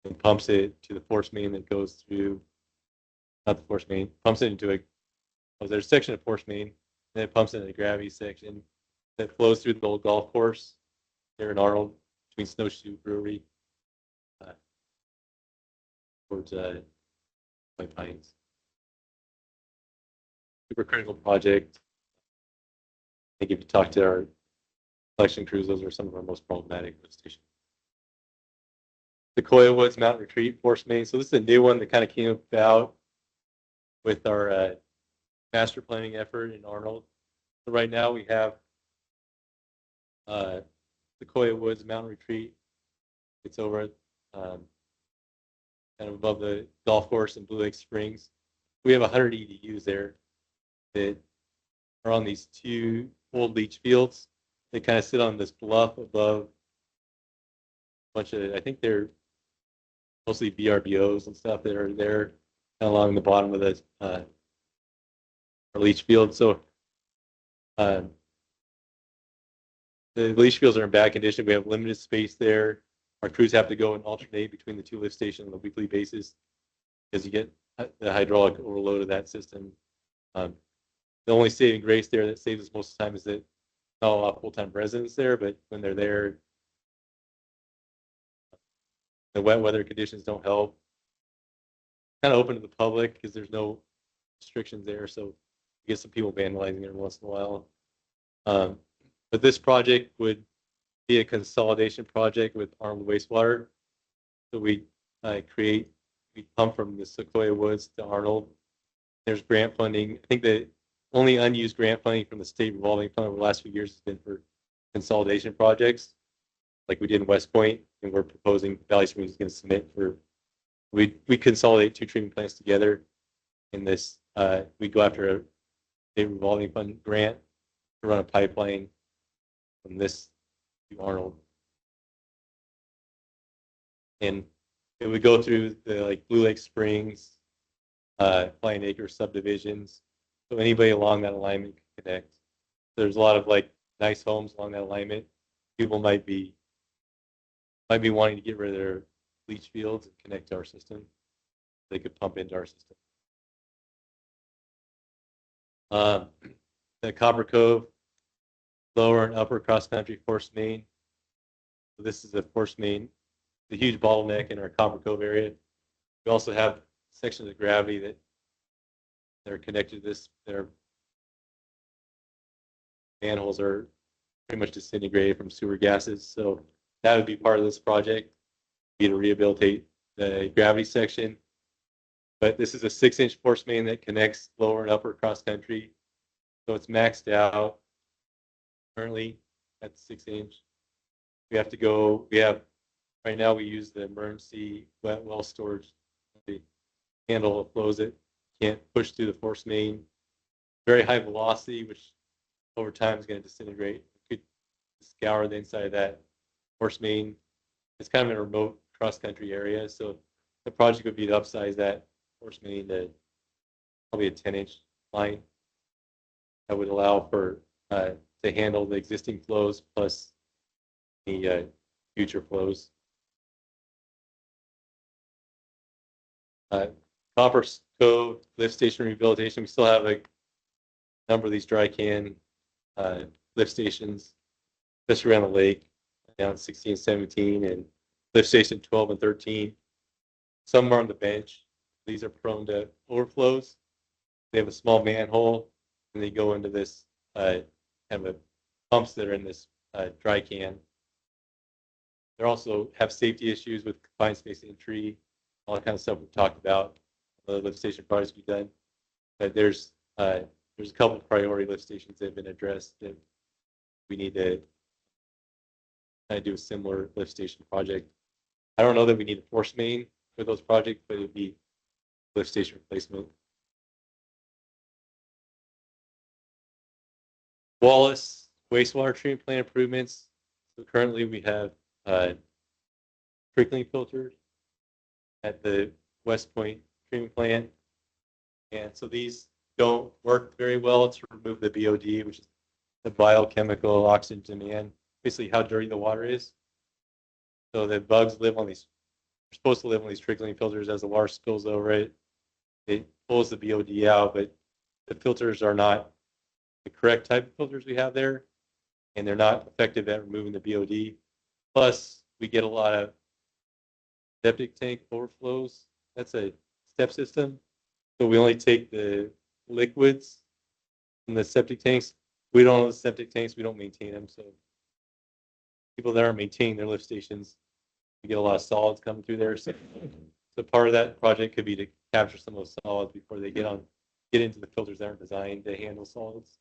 and pumps it to the force main that goes through, not the force main, pumps it into there's a section of force main, and it pumps it into the gravity section that flows through the old golf course there in Arnold, between Snowshoe Brewery, towards White Pines. Super critical project. I think if you talk to our collection crews, those are some of our most problematic lift stations. Sequoia Woods Mountain Retreat Force Main. So this is a new one that kind of came about with our master planning effort in Arnold. So right now we have Sequoia Woods Mountain Retreat. It's over at kind of above the golf course in Blue Lake Springs. We have 100 EDUs there that are on these 2 old leach fields. They kind of sit on this bluff above a bunch of, I think they're mostly VRBOs and stuff that are there along the bottom of the our leach field. So the leach fields are in bad condition. We have limited space there. Our crews have to go and alternate between the 2 lift stations on a weekly basis because you get the hydraulic overload of that system. The only saving grace there that saves us most of the time is that not a lot of full-time residents there, but when they're there, the wet weather conditions don't help. Kind of open to the public because there's no restrictions there, so you get some people vandalizing every once in a while. But this project would be a consolidation project with Arnold Wastewater. So we pump from the Sequoia Woods to Arnold. There's grant funding. I think the only unused grant funding from the state revolving fund over the last few years has been for consolidation projects, like we did in West Point, and we're proposing Valley Springs is going to submit for. We consolidate 2 treatment plants together. In this, we go after a state revolving fund grant to run a pipeline from this to Arnold, and it would go through the Blue Lake Springs, Flying Acre subdivisions. So anybody along that alignment can connect. There's a lot of nice homes along that alignment. People might be wanting to get rid of their leach fields and connect to our system. They could pump into our system. The Copper Cove lower and upper cross country force main. So this is a force main, the huge bottleneck in our Copper Cove area. We also have sections of gravity that they're connected to this. Their manholes are pretty much disintegrated from sewer gases. So that would be part of this project, be to rehabilitate the gravity section. But this is a 6-inch force main that connects lower and upper cross country. So it's maxed out currently at 6-inch. Right now we use the emergency wet well storage. The handle flows it, can't push through the force main. Very high velocity, which over time is going to disintegrate. We could scour the inside of that force main. It's kind of in a remote cross-country area, so the project would be to upsize that force main to probably a 10-inch line. That would allow for to handle the existing flows plus the future flows. Copper Cove lift station rehabilitation. We still have a number of these dry can lift stations, especially around the lake, down 16, 17, and lift station 12 and 13. Some are on the bench. These are prone to overflows. They have a small manhole, and they go into this kind of pumps that are in this dry can. They also have safety issues with confined space entry, all that kind of stuff we've talked about. The lift station projects we've done. But there's a couple of priority lift stations that have been addressed that we need to kind of do a similar lift station project. I don't know that we need a force main for those projects, but it would be lift station replacement. Wallace wastewater treatment plant improvements. So currently we have trickling filters at the West Point treatment plant. And so these don't work very well to remove the BOD, which is the biochemical oxygen demand, basically how dirty the water is. So the bugs live on these, they're supposed to live on these trickling filters. As the water spills over it, it pulls the BOD out, but the filters are not the correct type of filters we have there, and they're not effective at removing the BOD. Plus, we get a lot of septic tank overflows. That's a step system. So we only take the liquids from the septic tanks. We don't own the septic tanks. We don't maintain them. So people that are maintaining their lift stations, we get a lot of solids coming through there. So part of that project could be to capture some of those solids before they get into the filters that aren't designed to handle solids,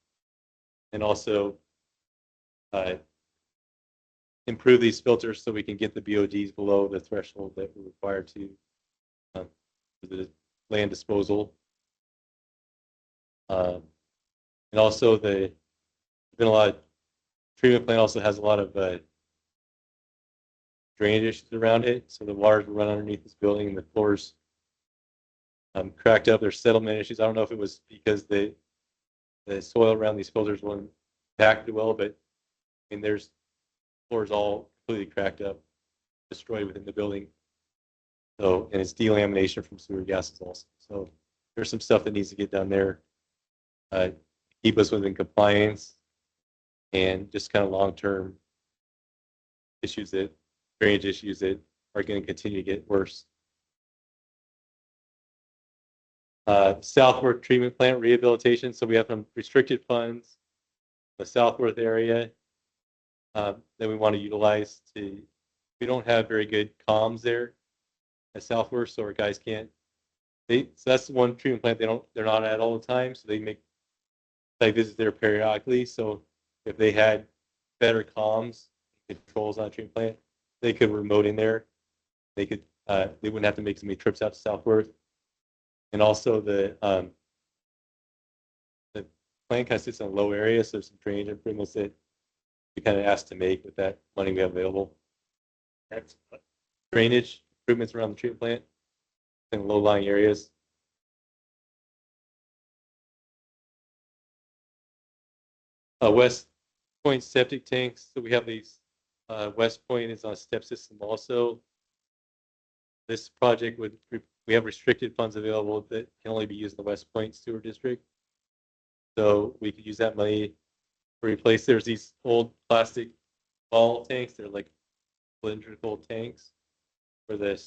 and also improve these filters so we can get the BODs below the threshold that we're required to the land disposal. And also there's been a lot of treatment plant also has a lot of drainage issues around it. So the waters will run underneath this building and the floors cracked up. There's settlement issues. I don't know if it was because the soil around these filters wasn't packed well, but I mean, there's floors all completely cracked up, destroyed within the building. So, and it's delamination from sewer gases also. So there's some stuff that needs to get done there. Keep us within compliance, and just kind of long-term issues drainage issues that are going to continue to get worse. Southworth treatment plant rehabilitation. So we have some restricted funds, the Southworth area that we want to utilize to. We don't have very good comms there at Southworth, so our guys can't. So that's the one treatment plant they're not at all the time. So they make site visits there periodically. So if they had better comms, controls on a treatment plant, they could remote in there. They could. They wouldn't have to make so many trips out to Southworth. And also the plant kind of sits in a low area, so there's some drainage improvements that we kind of asked to make with that money we have available. That's drainage improvements around the treatment plant in low-lying areas. West Point septic tanks. So we have these. West Point is on a step system also. This project we have restricted funds available that can only be used in the West Point Sewer District. So we could use that money to replace. There's these old plastic ball tanks. They're like cylindrical tanks where the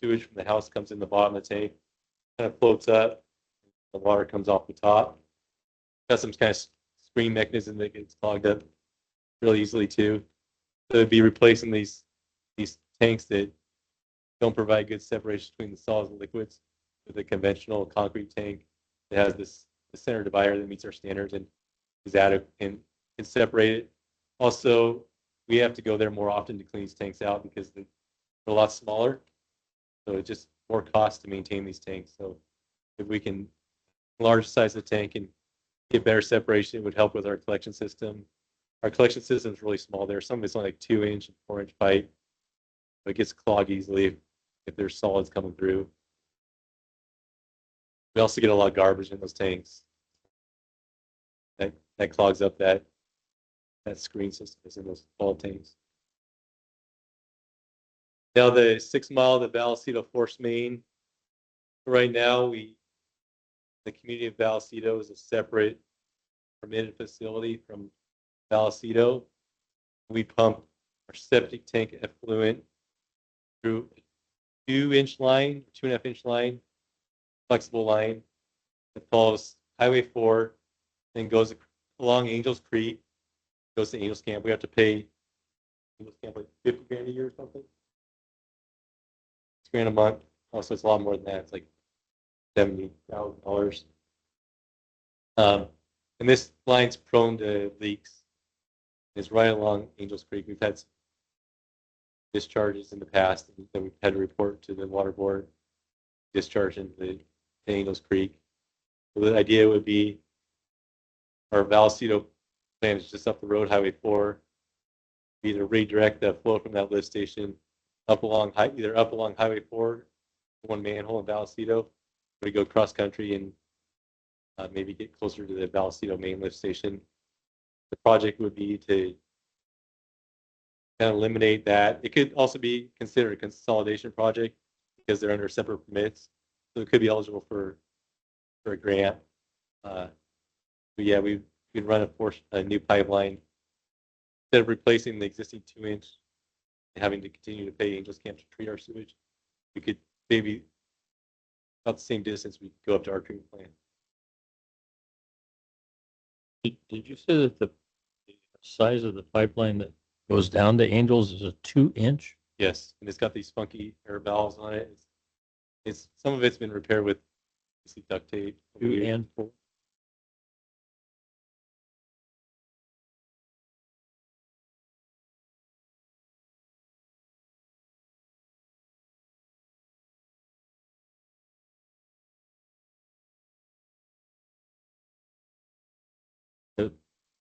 sewage from the house comes in the bottom of the tank, kind of floats up. The water comes off the top. Got some kind of screen mechanism that gets clogged up really easily too. So it'd be replacing these tanks that don't provide good separation between the solids and liquids with a conventional concrete tank that has the center divider that meets our standards and is adequate and can separate it. Also, we have to go there more often to clean these tanks out because they're a lot smaller. So it's just more cost to maintain these tanks. So if we can enlarge the size of the tank and get better separation, it would help with our collection system. Our collection system is really small there. Some of it's only like 2-inch and 4-inch pipe, but it gets clogged easily if there's solids coming through. We also get a lot of garbage in those tanks. That clogs up that screen system is in those small tanks. Now the 6 mile of the Vallecito Force Main. Right now, the community of Vallecito is a separate permitted facility from Vallecito. We pump our septic tank effluent through a 2-inch line, 2.5-inch line, flexible line that follows Highway 4, then goes along Angels Creek, goes to Angels Camp. We have to pay Angels Camp like $50,000 a year or something. $6,000 a month. Also, it's a lot more than that. It's like $70,000. And this line's prone to leaks. It's right along Angels Creek. We've had some discharges in the past that we've had to report to the water board, discharge into the Angels Creek. So the idea would be our Vallecito plant is just up the road, Highway 4. either redirect the flow from that lift station either up along Highway 4, one manhole in Vallecito, or we go cross country and maybe get closer to the Vallecito main lift station. The project would be to kind of eliminate that. It could also be considered a consolidation project because they're under separate permits, so it could be eligible for a grant. But yeah, we could run a new pipeline instead of replacing the existing 2-inch and having to continue to pay Angels Camp to treat our sewage. We could maybe about the same distance we could go up to our treatment plant. Did you say that the size of the pipeline that goes down to Angels is a 2-inch? Yes, and it's got these funky air valves on it. It's some of it's been repaired with duct tape. 2 and 4?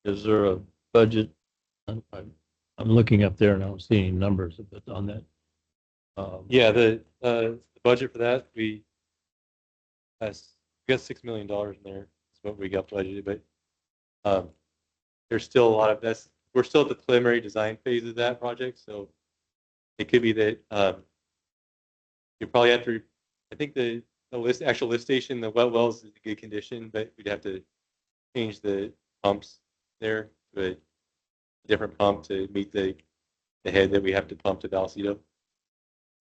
Is there a budget? I'm looking up there and I don't see any numbers but on that. Yeah, the budget for that we got $6 million in there. That's what we got budgeted, but there's still a lot of that's. We're still at the preliminary design phase of that project, so it could be that you probably have to. I think the actual lift station, the wet wells is in good condition, but we'd have to change the pumps there to a different pump to meet the head that we have to pump to Vallecito.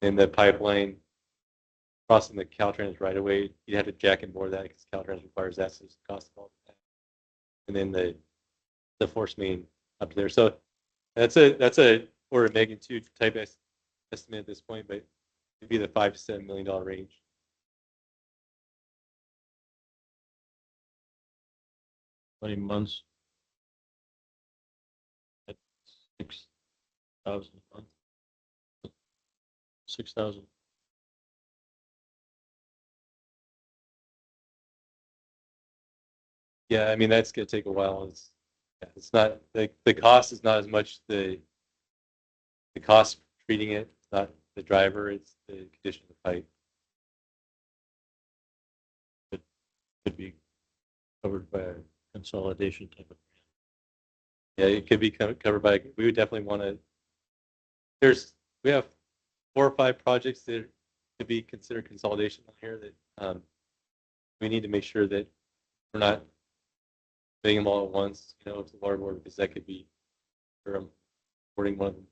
And the pipeline crossing the Caltrans right away, you'd have to jack and bore that because Caltrans requires that, so it's the cost of all that. And then the force main up there. So that's a order of magnitude type estimate at this point, but it'd be the $5 to $7 million range. How many months? At 6,000 a month. 6,000. Yeah, I mean that's gonna take a while. It's not the cost is not as much the cost of treating it. It's not the driver. It's the condition of the pipe. Could be covered by a consolidation type of. Yeah, it could be covered by. We would definitely want to. We have 4 or 5 projects that could be considered consolidation on here that we need to make sure that we're not doing them all at once. You know, to the water board because that could be. Supporting one of them.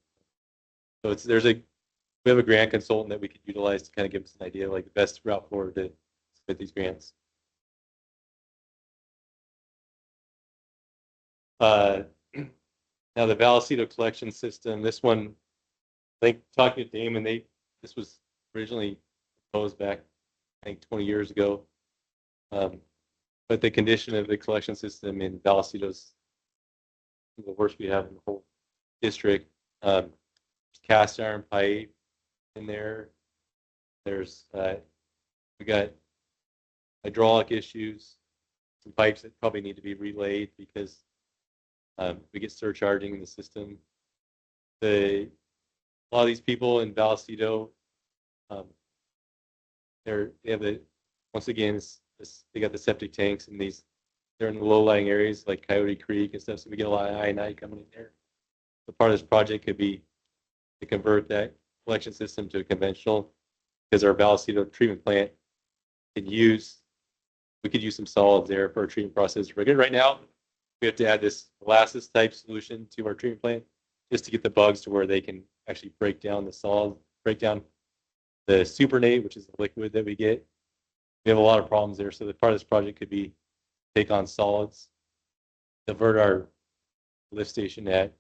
So we have a grant consultant that we could utilize to kind of give us an idea of like the best route forward to submit these grants. Now the Vallecito collection system, this one, I think talking to Damon, this was originally proposed back, I think 20 years ago. But the condition of the collection system in Vallecito is the worst we have in the whole district. Cast iron pipe in there. There's we got hydraulic issues, some pipes that probably need to be relayed because we get surcharging in the system. A lot of these people in Vallecito, they have once again they got the septic tanks and they're in the low-lying areas like Coyote Creek and stuff, so we get a lot of I&I coming in there. So part of this project could be to convert that collection system to a conventional, because our Vallecito treatment plant we could use some solids there for our treatment process. Right now, we have to add this molasses type solution to our treatment plant just to get the bugs to where they can actually break down the solid, break down the supernate, which is the liquid that we get. We have a lot of problems there. So the part of this project could be take on solids, divert our lift station at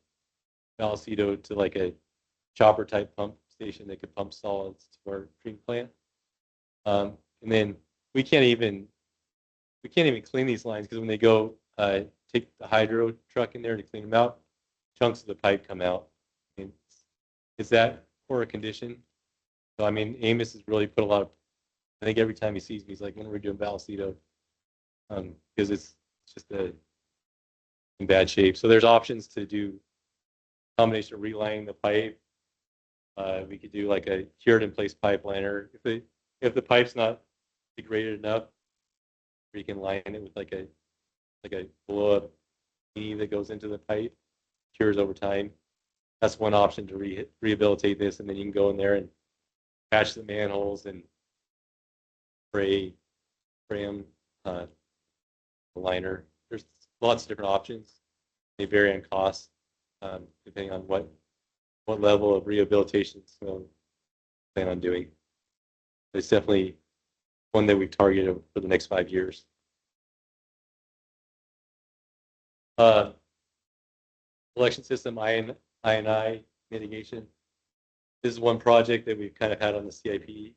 Vallecito to like a chopper type pump station that could pump solids to our treatment plant. And then we can't even clean these lines because when they go take the hydro truck in there to clean them out, chunks of the pipe come out. I mean, is that poor a condition? So I mean, Amos has really put a lot of. I think every time he sees me, he's like, "When are we doing Vallecito?" Because it's just in bad shape. So there's options to do combination of relining the pipe. We could do like a cured in place pipe liner. If the pipe's not degraded enough, we can line it with like a blow up that goes into the pipe, cures over time. That's one option to rehabilitate this, and then you can go in there and patch the manholes and spray them the liner. There's lots of different options. They vary in cost depending on what level of rehabilitation you plan on doing. It's definitely one that we've targeted for the next 5 years. Election system I&I mitigation. This is one project that we've kind of had on the CIP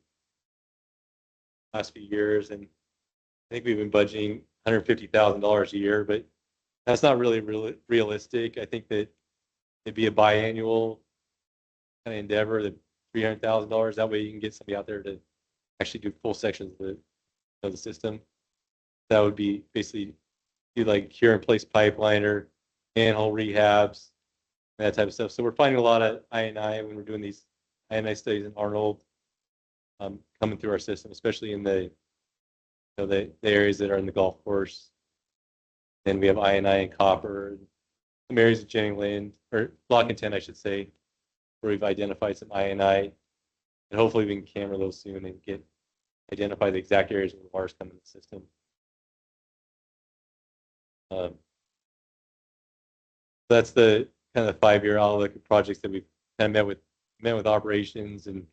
last few years, and I think we've been budgeting $150,000 a year, but that's not really realistic. I think that it'd be a biannual kind of endeavor, the $300,000. That way you can get somebody out there to actually do full sections of the system. That would be basically do like cure in place pipe liner, manhole rehabs, that type of stuff. So we're finding a lot of I&I when we're doing these I&I studies in Arnold coming through our system, especially in the areas that are in the golf course. Then we have I&I and copper, some areas of Jennings Land, or Block and 10, I should say, where we've identified some I&I, and hopefully we can camera those soon and identify the exact areas where the water's coming in the system. That's the kind of 5-year outlook of projects that we've kind of met with operations and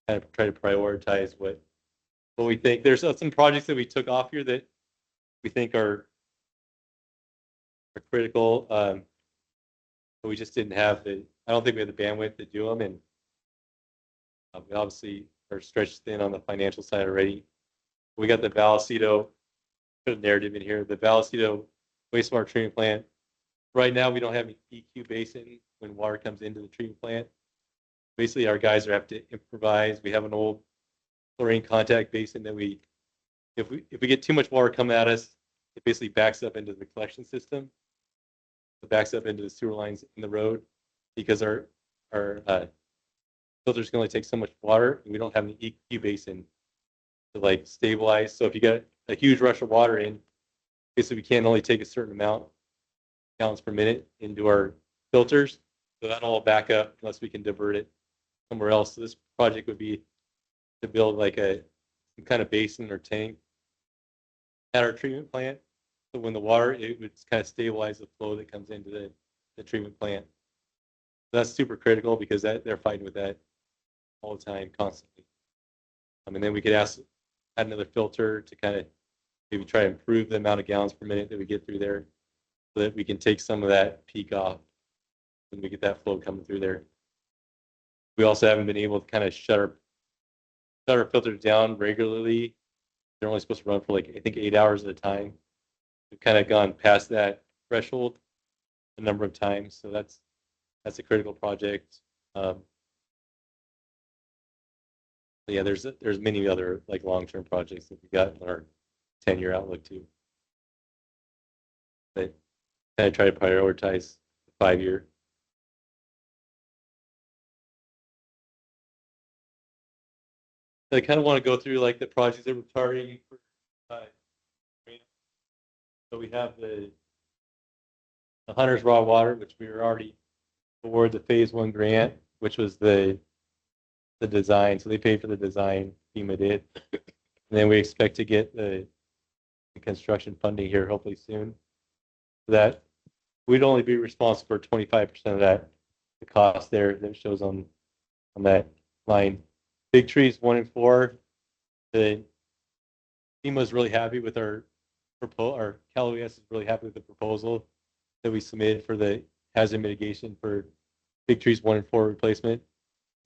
kind of try to prioritize what we think. There's some projects that we took off here that we think are critical, but we just didn't have I don't think we have the bandwidth to do them, and we obviously are stretched thin on the financial side already. We got the Vallecito, put a narrative in here, the Vallecito wastewater treatment plant. Right now, we don't have an EQ basin when water comes into the treatment plant. Basically, our guys have to improvise. We have an old chlorine contact basin that if we get too much water coming at us, it basically backs up into the collection system. It backs up into the sewer lines in the road because our filters can only take so much water, and we don't have an EQ basin to like stabilize. So if you get a huge rush of water in, basically we can only take a certain amount gallons per minute into our filters, so that'll all back up unless we can divert it somewhere else. So this project would be to build like some kind of basin or tank at our treatment plant, so when the water, it would kind of stabilize the flow that comes into the treatment plant. So that's super critical because they're fighting with that all the time, constantly. And then we could add another filter to kind of maybe try to improve the amount of gallons per minute that we get through there, so that we can take some of that peak off when we get that flow coming through there. We also haven't been able to kind of shut our filters down regularly. They're only supposed to run for like, I think, 8 hours at a time. We've kind of gone past that threshold a number of times, so that's a critical project. Yeah, there's many other like long-term projects that we got in our 10-year outlook too. But I try to prioritize the 5-year. I kind of want to go through like the projects that we're targeting for. So we have the Hunter's Raw Water, which we were already awarded the phase 1 grant, which was the design. So they paid for the design, FEMA did. And then we expect to get the construction funding here hopefully soon. That we'd only be responsible for 25% of that, the cost there that shows on that line. Big Trees 1 and 4. The FEMA is really happy with our Cal OES is really happy with the proposal that we submitted for the hazard mitigation for Big Trees 1 and 4 replacement.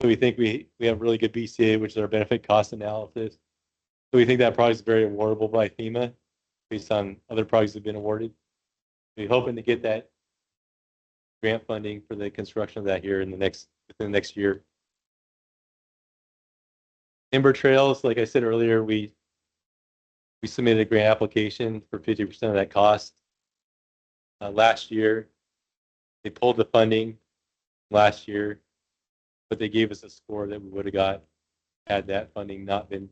So we think we have really good BCA, which is our benefit cost analysis. So we think that project is very awardable by FEMA based on other projects that have been awarded. We're hoping to get that grant funding for the construction of that here within the next year. Timber Trails, like I said earlier, we submitted a grant application for 50% of that cost. Last year, they pulled the funding. last year, but they gave us a score that we would have got had that funding not been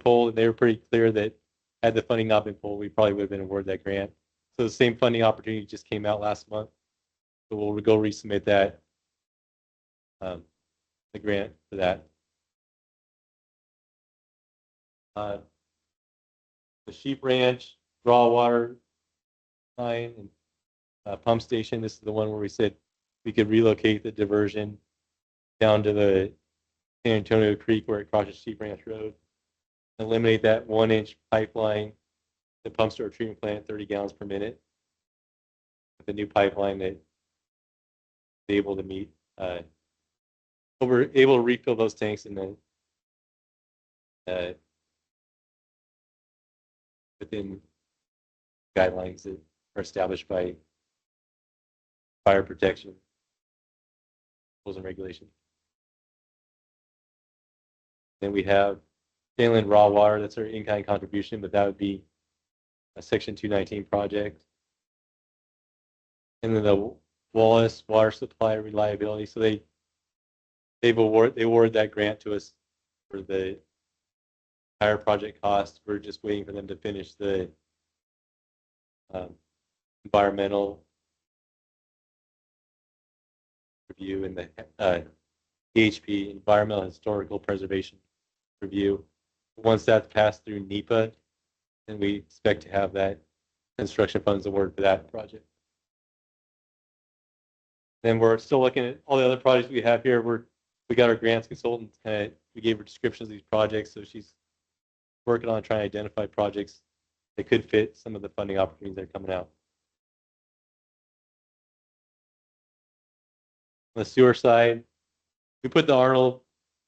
pulled. And they were pretty clear that had the funding not been pulled, we probably would have been awarded that grant. So the same funding opportunity just came out last month. So we'll go resubmit that, the grant for that. The Sheep Ranch raw water line and pump station. This is the one where we said we could relocate the diversion down to the San Antonio Creek where it crosses Sheep Ranch Road. Eliminate that 1-inch pipeline that pumps to our treatment plant 30 gallons per minute. With the new pipeline that is able to meet, we're able to refill those tanks and then within guidelines that are established by fire protection rules and regulations. Then we have inland raw water. That's our in-kind contribution, but that would be a Section 219 project. And then the Wallace Water Supply Reliability. So they award that grant to us for the higher project cost. We're just waiting for them to finish the environmental review and the EHP, Environmental Historical Preservation Review. Once that's passed through NEPA, then we expect to have that construction funds award for that project. Then we're still looking at all the other projects we have here. We got our grants consultant, we gave her descriptions of these projects, so she's working on trying to identify projects that could fit some of the funding opportunities that are coming out. On the sewer side, we put the Arnold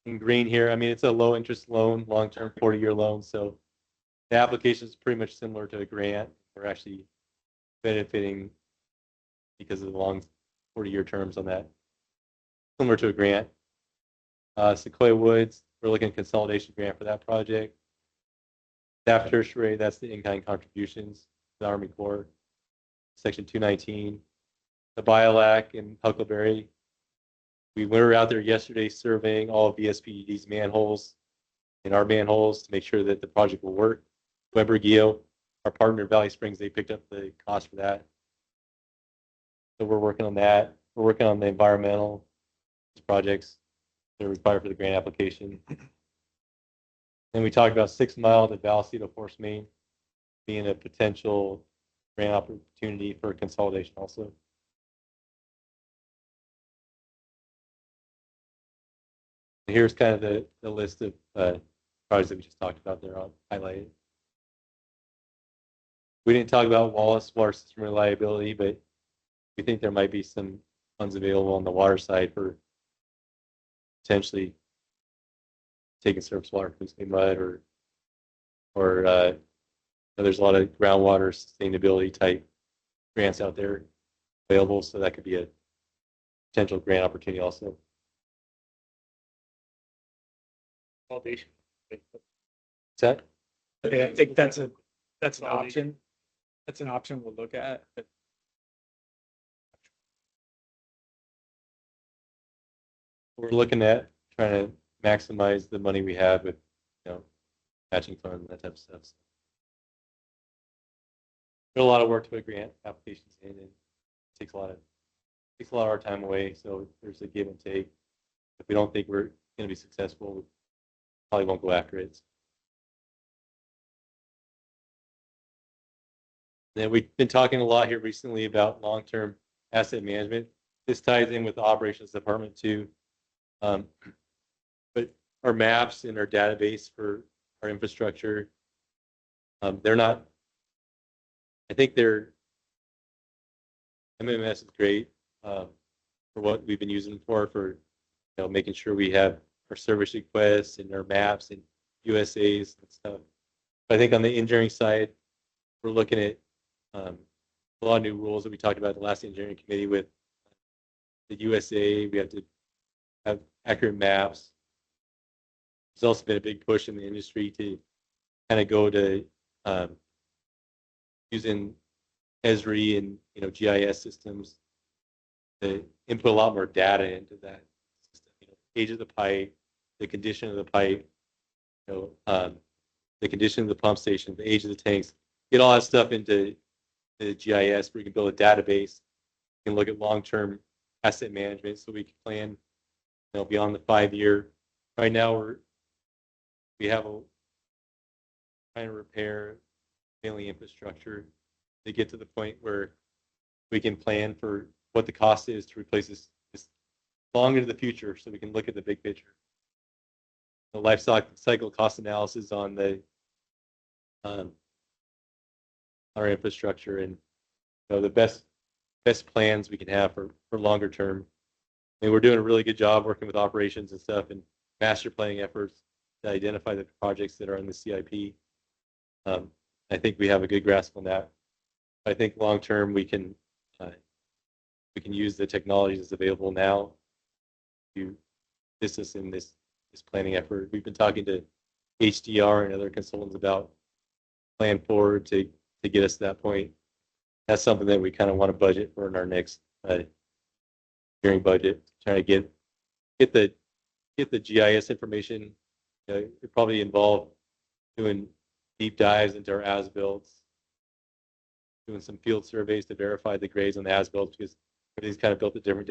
in green here. I mean, it's a low interest loan, long-term 40-year loan. So the application is pretty much similar to a grant. We're actually benefiting because of the long 40-year terms on that. Similar to a grant. Sequoia Woods, we're looking at consolidation grant for that project. Staff tertiary, that's the in-kind contributions to the Army Corps. Section 219. The BioLac in Huckleberry. We were out there yesterday surveying all of VSPD's manholes and our manholes to make sure that the project will work. Weber Geo, our partner in Valley Springs, they picked up the cost for that. So we're working on that. We're working on the environmental projects that are required for the grant application. Then we talked about 6 Mile to Vallecito Force Main being a potential grant opportunity for consolidation also. Here's kind of the list of projects that we just talked about there. I'll highlight it. We didn't talk about Wallace water system reliability, but we think there might be some funds available on the water side for potentially taking surface water, including mud, or there's a lot of groundwater sustainability type grants out there available, so that could be a potential grant opportunity also. Foundation. Set? Yeah, I think that's an option. That's an option we'll look at. But we're looking at trying to maximize the money we have with, matching funds and that type of stuff. So there's a lot of work to put grant applications in, and it takes a lot of our time away. So there's a give and take. If we don't think we're going to be successful, we probably won't go after it. Then we've been talking a lot here recently about long-term asset management. This ties in with the operations department too. But our maps and our database for our infrastructure, they're not, I think MMS is great for what we've been using them for making sure we have our service requests and our maps and USAs and stuff. But I think on the engineering side, we're looking at a lot of new rules that we talked about at the last engineering committee with the USA. We have to have accurate maps. There's also been a big push in the industry to kind of go to using Esri and GIS systems to input a lot more data into that system. You know, age of the pipe, the condition of the pipe, you know, the condition of the pump station, the age of the tanks. Get all that stuff into the GIS where you can build a database. You can look at long-term asset management so we can plan, you know, beyond the 5 year. Right now we have a trying to repair failing infrastructure to get to the point where we can plan for what the cost is to replace this long into the future so we can look at the big picture. The life cycle cost analysis on the our infrastructure and, you know, the best plans we can have for longer term. I mean, we're doing a really good job working with operations and stuff and master planning efforts to identify the projects that are in the CIP. I think we have a good grasp on that. I think long term we can use the technologies that's available now to assist us in this planning effort. We've been talking to HDR and other consultants about plan forward to get us to that point. That's something that we kind of want to budget for in our next hearing budget. Trying to get the GIS information. It probably involve doing deep dives into our as-builts, doing some field surveys to verify the grades on the as-builts because everything's kind of built at different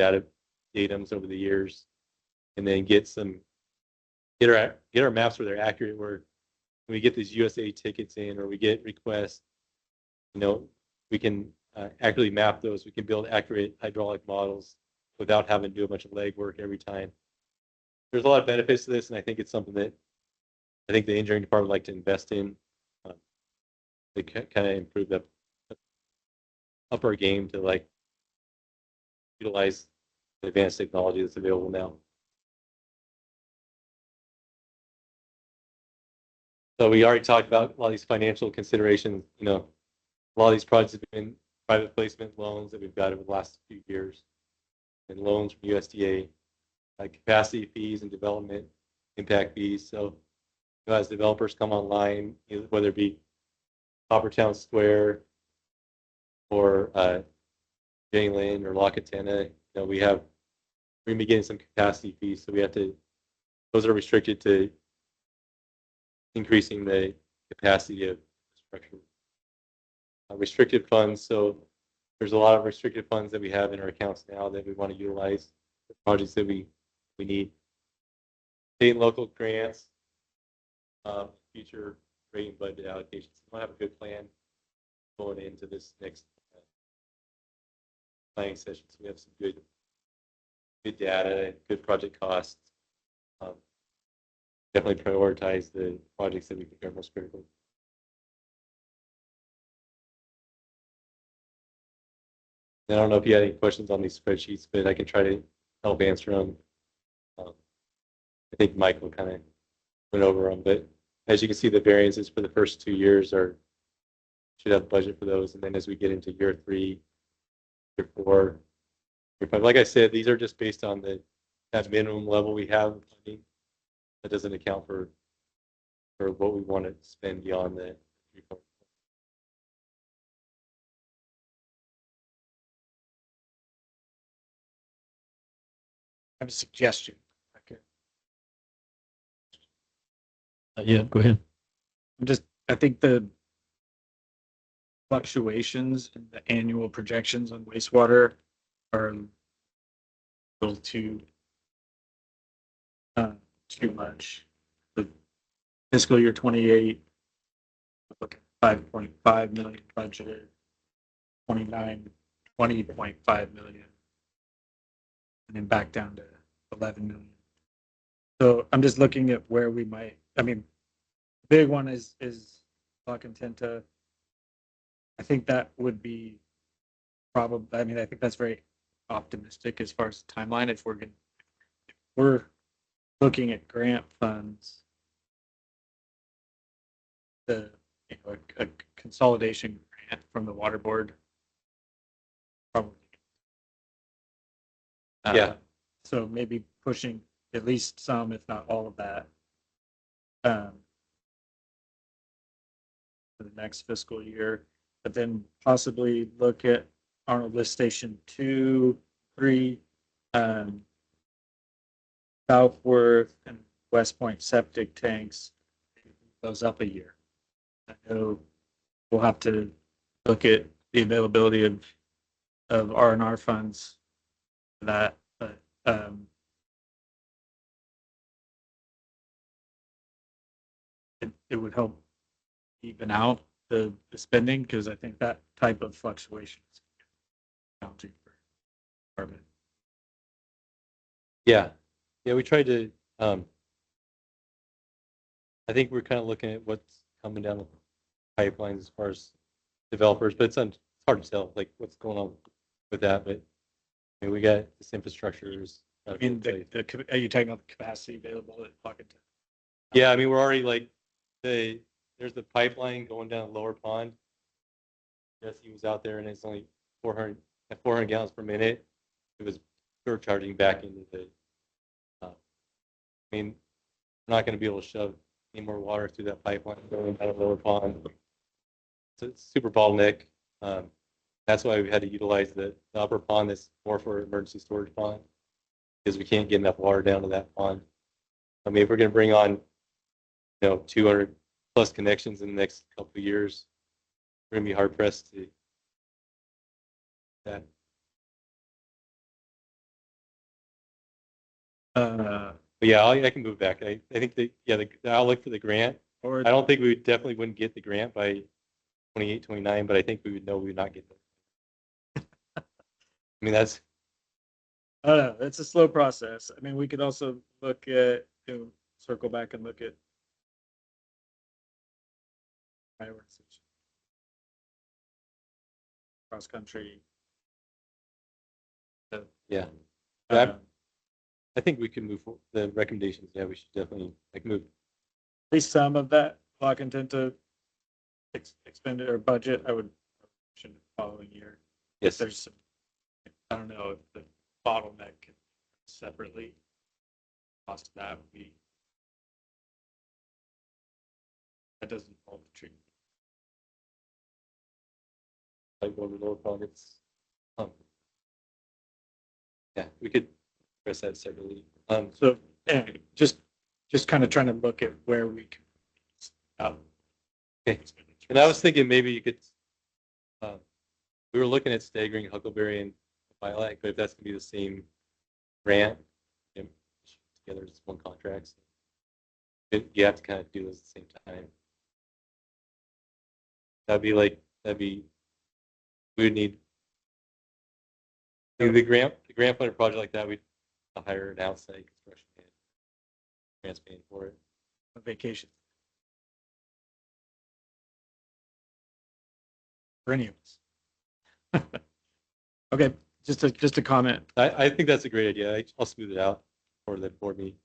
datums over the years, and then get our maps where they're accurate. Where when we get these USA tickets in or we get requests, you know, we can accurately map those. We can build accurate hydraulic models without having to do a bunch of legwork every time. There's a lot of benefits to this, and I think it's something that I think the engineering department would like to invest in. They kind of improve up our game to like utilize the advanced technology that's available now. So we already talked about a lot of these financial considerations. You know, a lot of these projects have been private placement loans that we've got over the last few years, and loans from USDA, capacity fees and development impact fees. So, you know, as developers come online, you know, whether it be Coppertown Square or Jane or La Catena, you know, we're going to be getting some capacity fees. So we have to, those are restricted to increasing the capacity of infrastructure. Restricted funds. So there's a lot of restricted funds that we have in our accounts now that we want to utilize for projects that we need. State and local grants, future rate and budget allocations. We want to have a good plan going into this next planning session. So we have some good data and good project costs. Definitely prioritize the projects that we think are most critical. I don't know if you had any questions on these spreadsheets, but I can try to help answer them. I think Michael kind of went over them, but as you can see, the variances for the first 2 years should have a budget for those, and then as we get into year 3, year 4, year 5, like I said, these are just based on that minimum level we have of funding. That doesn't account for what we want to spend beyond the 3. I have a suggestion. Okay. Yeah, go ahead. I think the fluctuations in the annual projections on wastewater are a little too much. The fiscal year 28, look at 5.5 million budgeted, 29, 20.5 million, and then back down to 11 million. So I'm just looking at where we might, I mean, the big one is La Contenta. I think that would be probably, I mean, I think that's very optimistic as far as the timeline. If we're looking at grant funds, a consolidation grant from the water board, probably. Yeah. So maybe pushing at least some, if not all of that, for the next fiscal year, but then possibly look at Arnold Lift Station 2, 3, Southworth and West Point septic tanks goes up a year. I know we'll have to look at the availability of R&R funds for that, but it would help even out the spending, because I think that type of fluctuation is challenging for department. Yeah, yeah, we tried to, I think we're kind of looking at what's coming down the pipelines as far as developers, but it's hard to tell, like, what's going on with that, but I mean, we got this infrastructure. I mean, are you talking about the capacity available at Pocketon? Yeah, I mean, we're already like, there's the pipeline going down Lower Pond. Jesse was out there and it's only 400 gallons per minute. It was surcharging back into the, I mean, we're not going to be able to shove any more water through that pipeline going out of Lower Pond. It's a super bottleneck. That's why we had to utilize the upper pond that's more for emergency storage pond, because we can't get enough water down to that pond. I mean, if we're going to bring on, 200 plus connections in the next couple of years, we're going to be hard pressed to that. But yeah, I can move back. I think the outlook for the grant, Or I don't think we definitely wouldn't get the grant by 28, 29, but I think we would know we would not get there. I mean, that's, I don't know. It's a slow process. I mean, we could also look at, circle back and look at prioritization. Cross country. yeah. Um, I think we can move forward. The recommendations, yeah, we should definitely move. at least some of that block intent to expend or budget, I would the following year. Yes. There's some, I don't know if the bottleneck can separately cost of that would be, that doesn't involve the treatment. Like one of the lower pockets. Yeah, we could address that separately. So anyway, just kind of trying to look at where we can. Okay. And I was thinking maybe you could, we were looking at staggering Huckleberry and Lilac, but if that's gonna be the same grant, together as one contract, so you have to kind of do this at the same time. We would need the grant funded project like that. We'd hire an outside construction man. Grants paying for it. A vacation. For any of us. Okay, just a comment. I think that's a great idea. I'll smooth it out for the board meeting.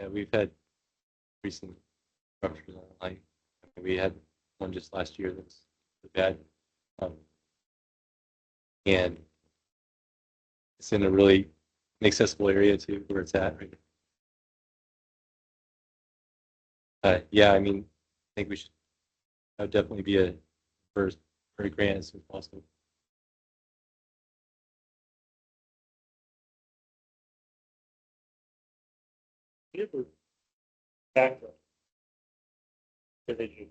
Yeah, we've had recent structures online. We had one just last year that's bad. And it's in a really inaccessible area to where it's at right now. Yeah, I mean, I think we should definitely be a first for a grant as soon as possible. Give her backup. So that you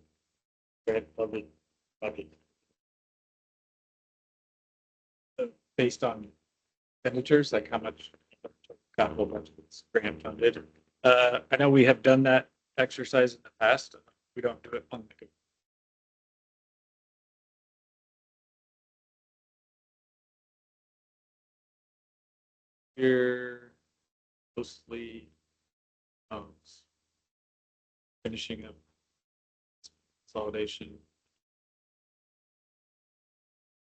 grant funded budget. Based on expenditures, like how much capital budget is grant funded. I know we have done that exercise in the past. We don't do it on the. Here, mostly finishing up consolidation.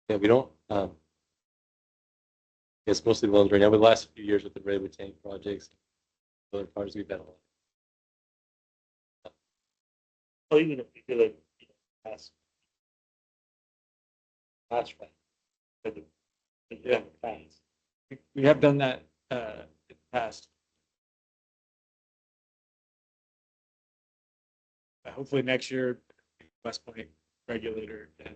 Yeah, we don't, it's mostly loans right now, but the last few years with the Redwood Tank projects, other projects we've had a lot. Oh, even if we did a pass. That's right. Yeah. Pass. We have done that in the past. Hopefully next year, West Point regulator and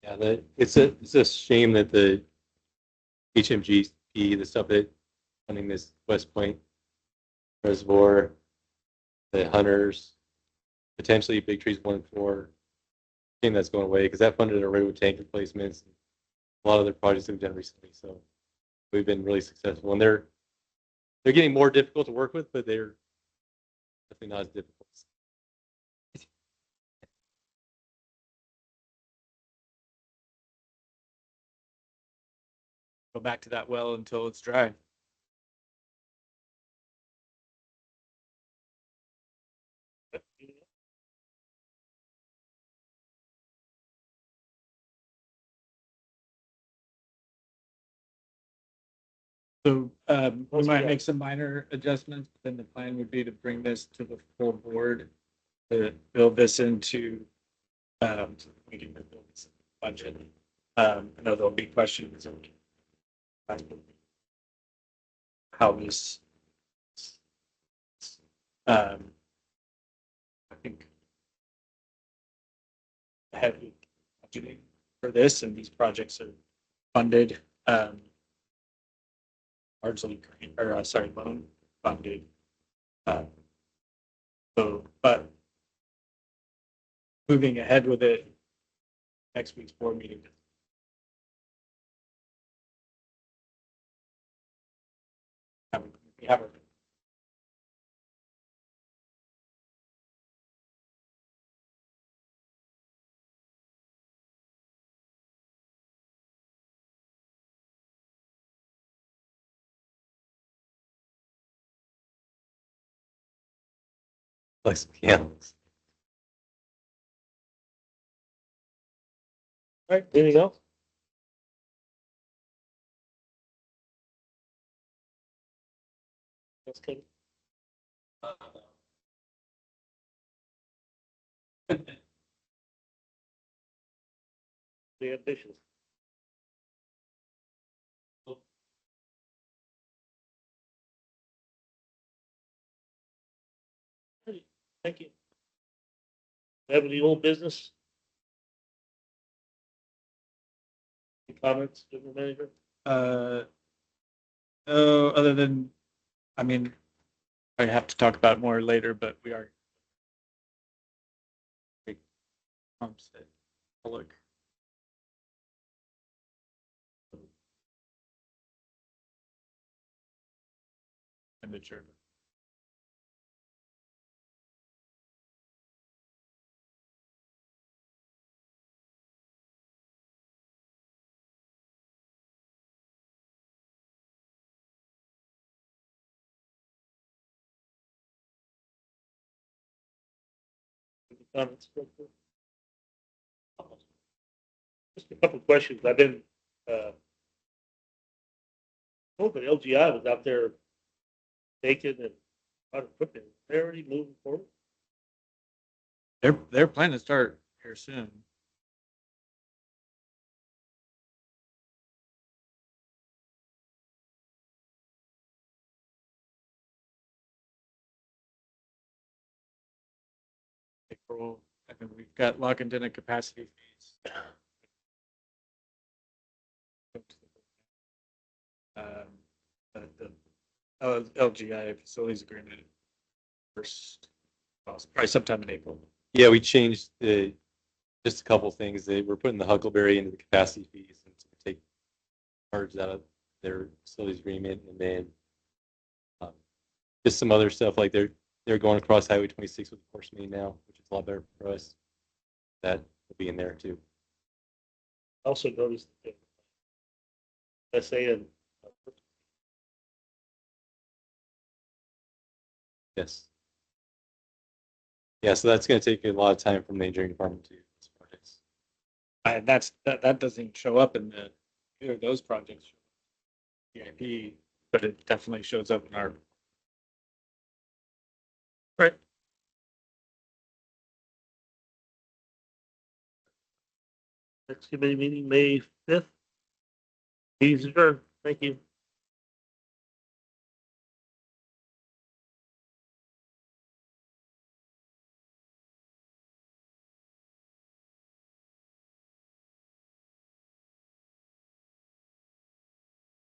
Yeah, it's a shame that the HMGP, the stuff that funding this West Point Reservoir, the Hunters, potentially Big Trees 1 and 4, shame that's going away because that funded our Redwood tank replacements, and a lot of other projects that we've done recently. So we've been really successful, and they're getting more difficult to work with, but they're definitely not as difficult. go back to that well until it's dry. So we might make some minor adjustments, but then the plan would be to bring this to the full board to build this into we can build this budget. I know there'll be questions of how this I think heavy budgeting for this, and these projects are funded largely grant, or sorry, loan funded. So, but moving ahead with it, next week's board meeting. We have a Like some candles. All right, anything else? That's good. The ambitious. Thank you. Have any old business? Any comments, General Manager? no, other than, I mean, I have to talk about it more later, but we are big pumps at public. And the chair. Any comments? Just a couple of questions. I've been, told that LGI was out there taking and out of equipment. They're already moving forward. They're planning to start here soon. April, I think we've got Lockington at capacity fees. The LGI facilities agreement first, well, probably sometime in April. Yeah, we changed just a couple things. We're putting the Huckleberry into the capacity fees and to take charges out of their facilities agreement, and then just some other stuff like they're going across Highway 26 with the force main now, which is a lot better for us. That will be in there too. Also noticed that SA and Yes. Yeah, so that's going to take a lot of time from the engineering department to do these projects. And that doesn't even show up in either of those projects. CIP, but it definitely shows up in our. right. Next committee meeting, May 5th. He's adjourned. Thank you.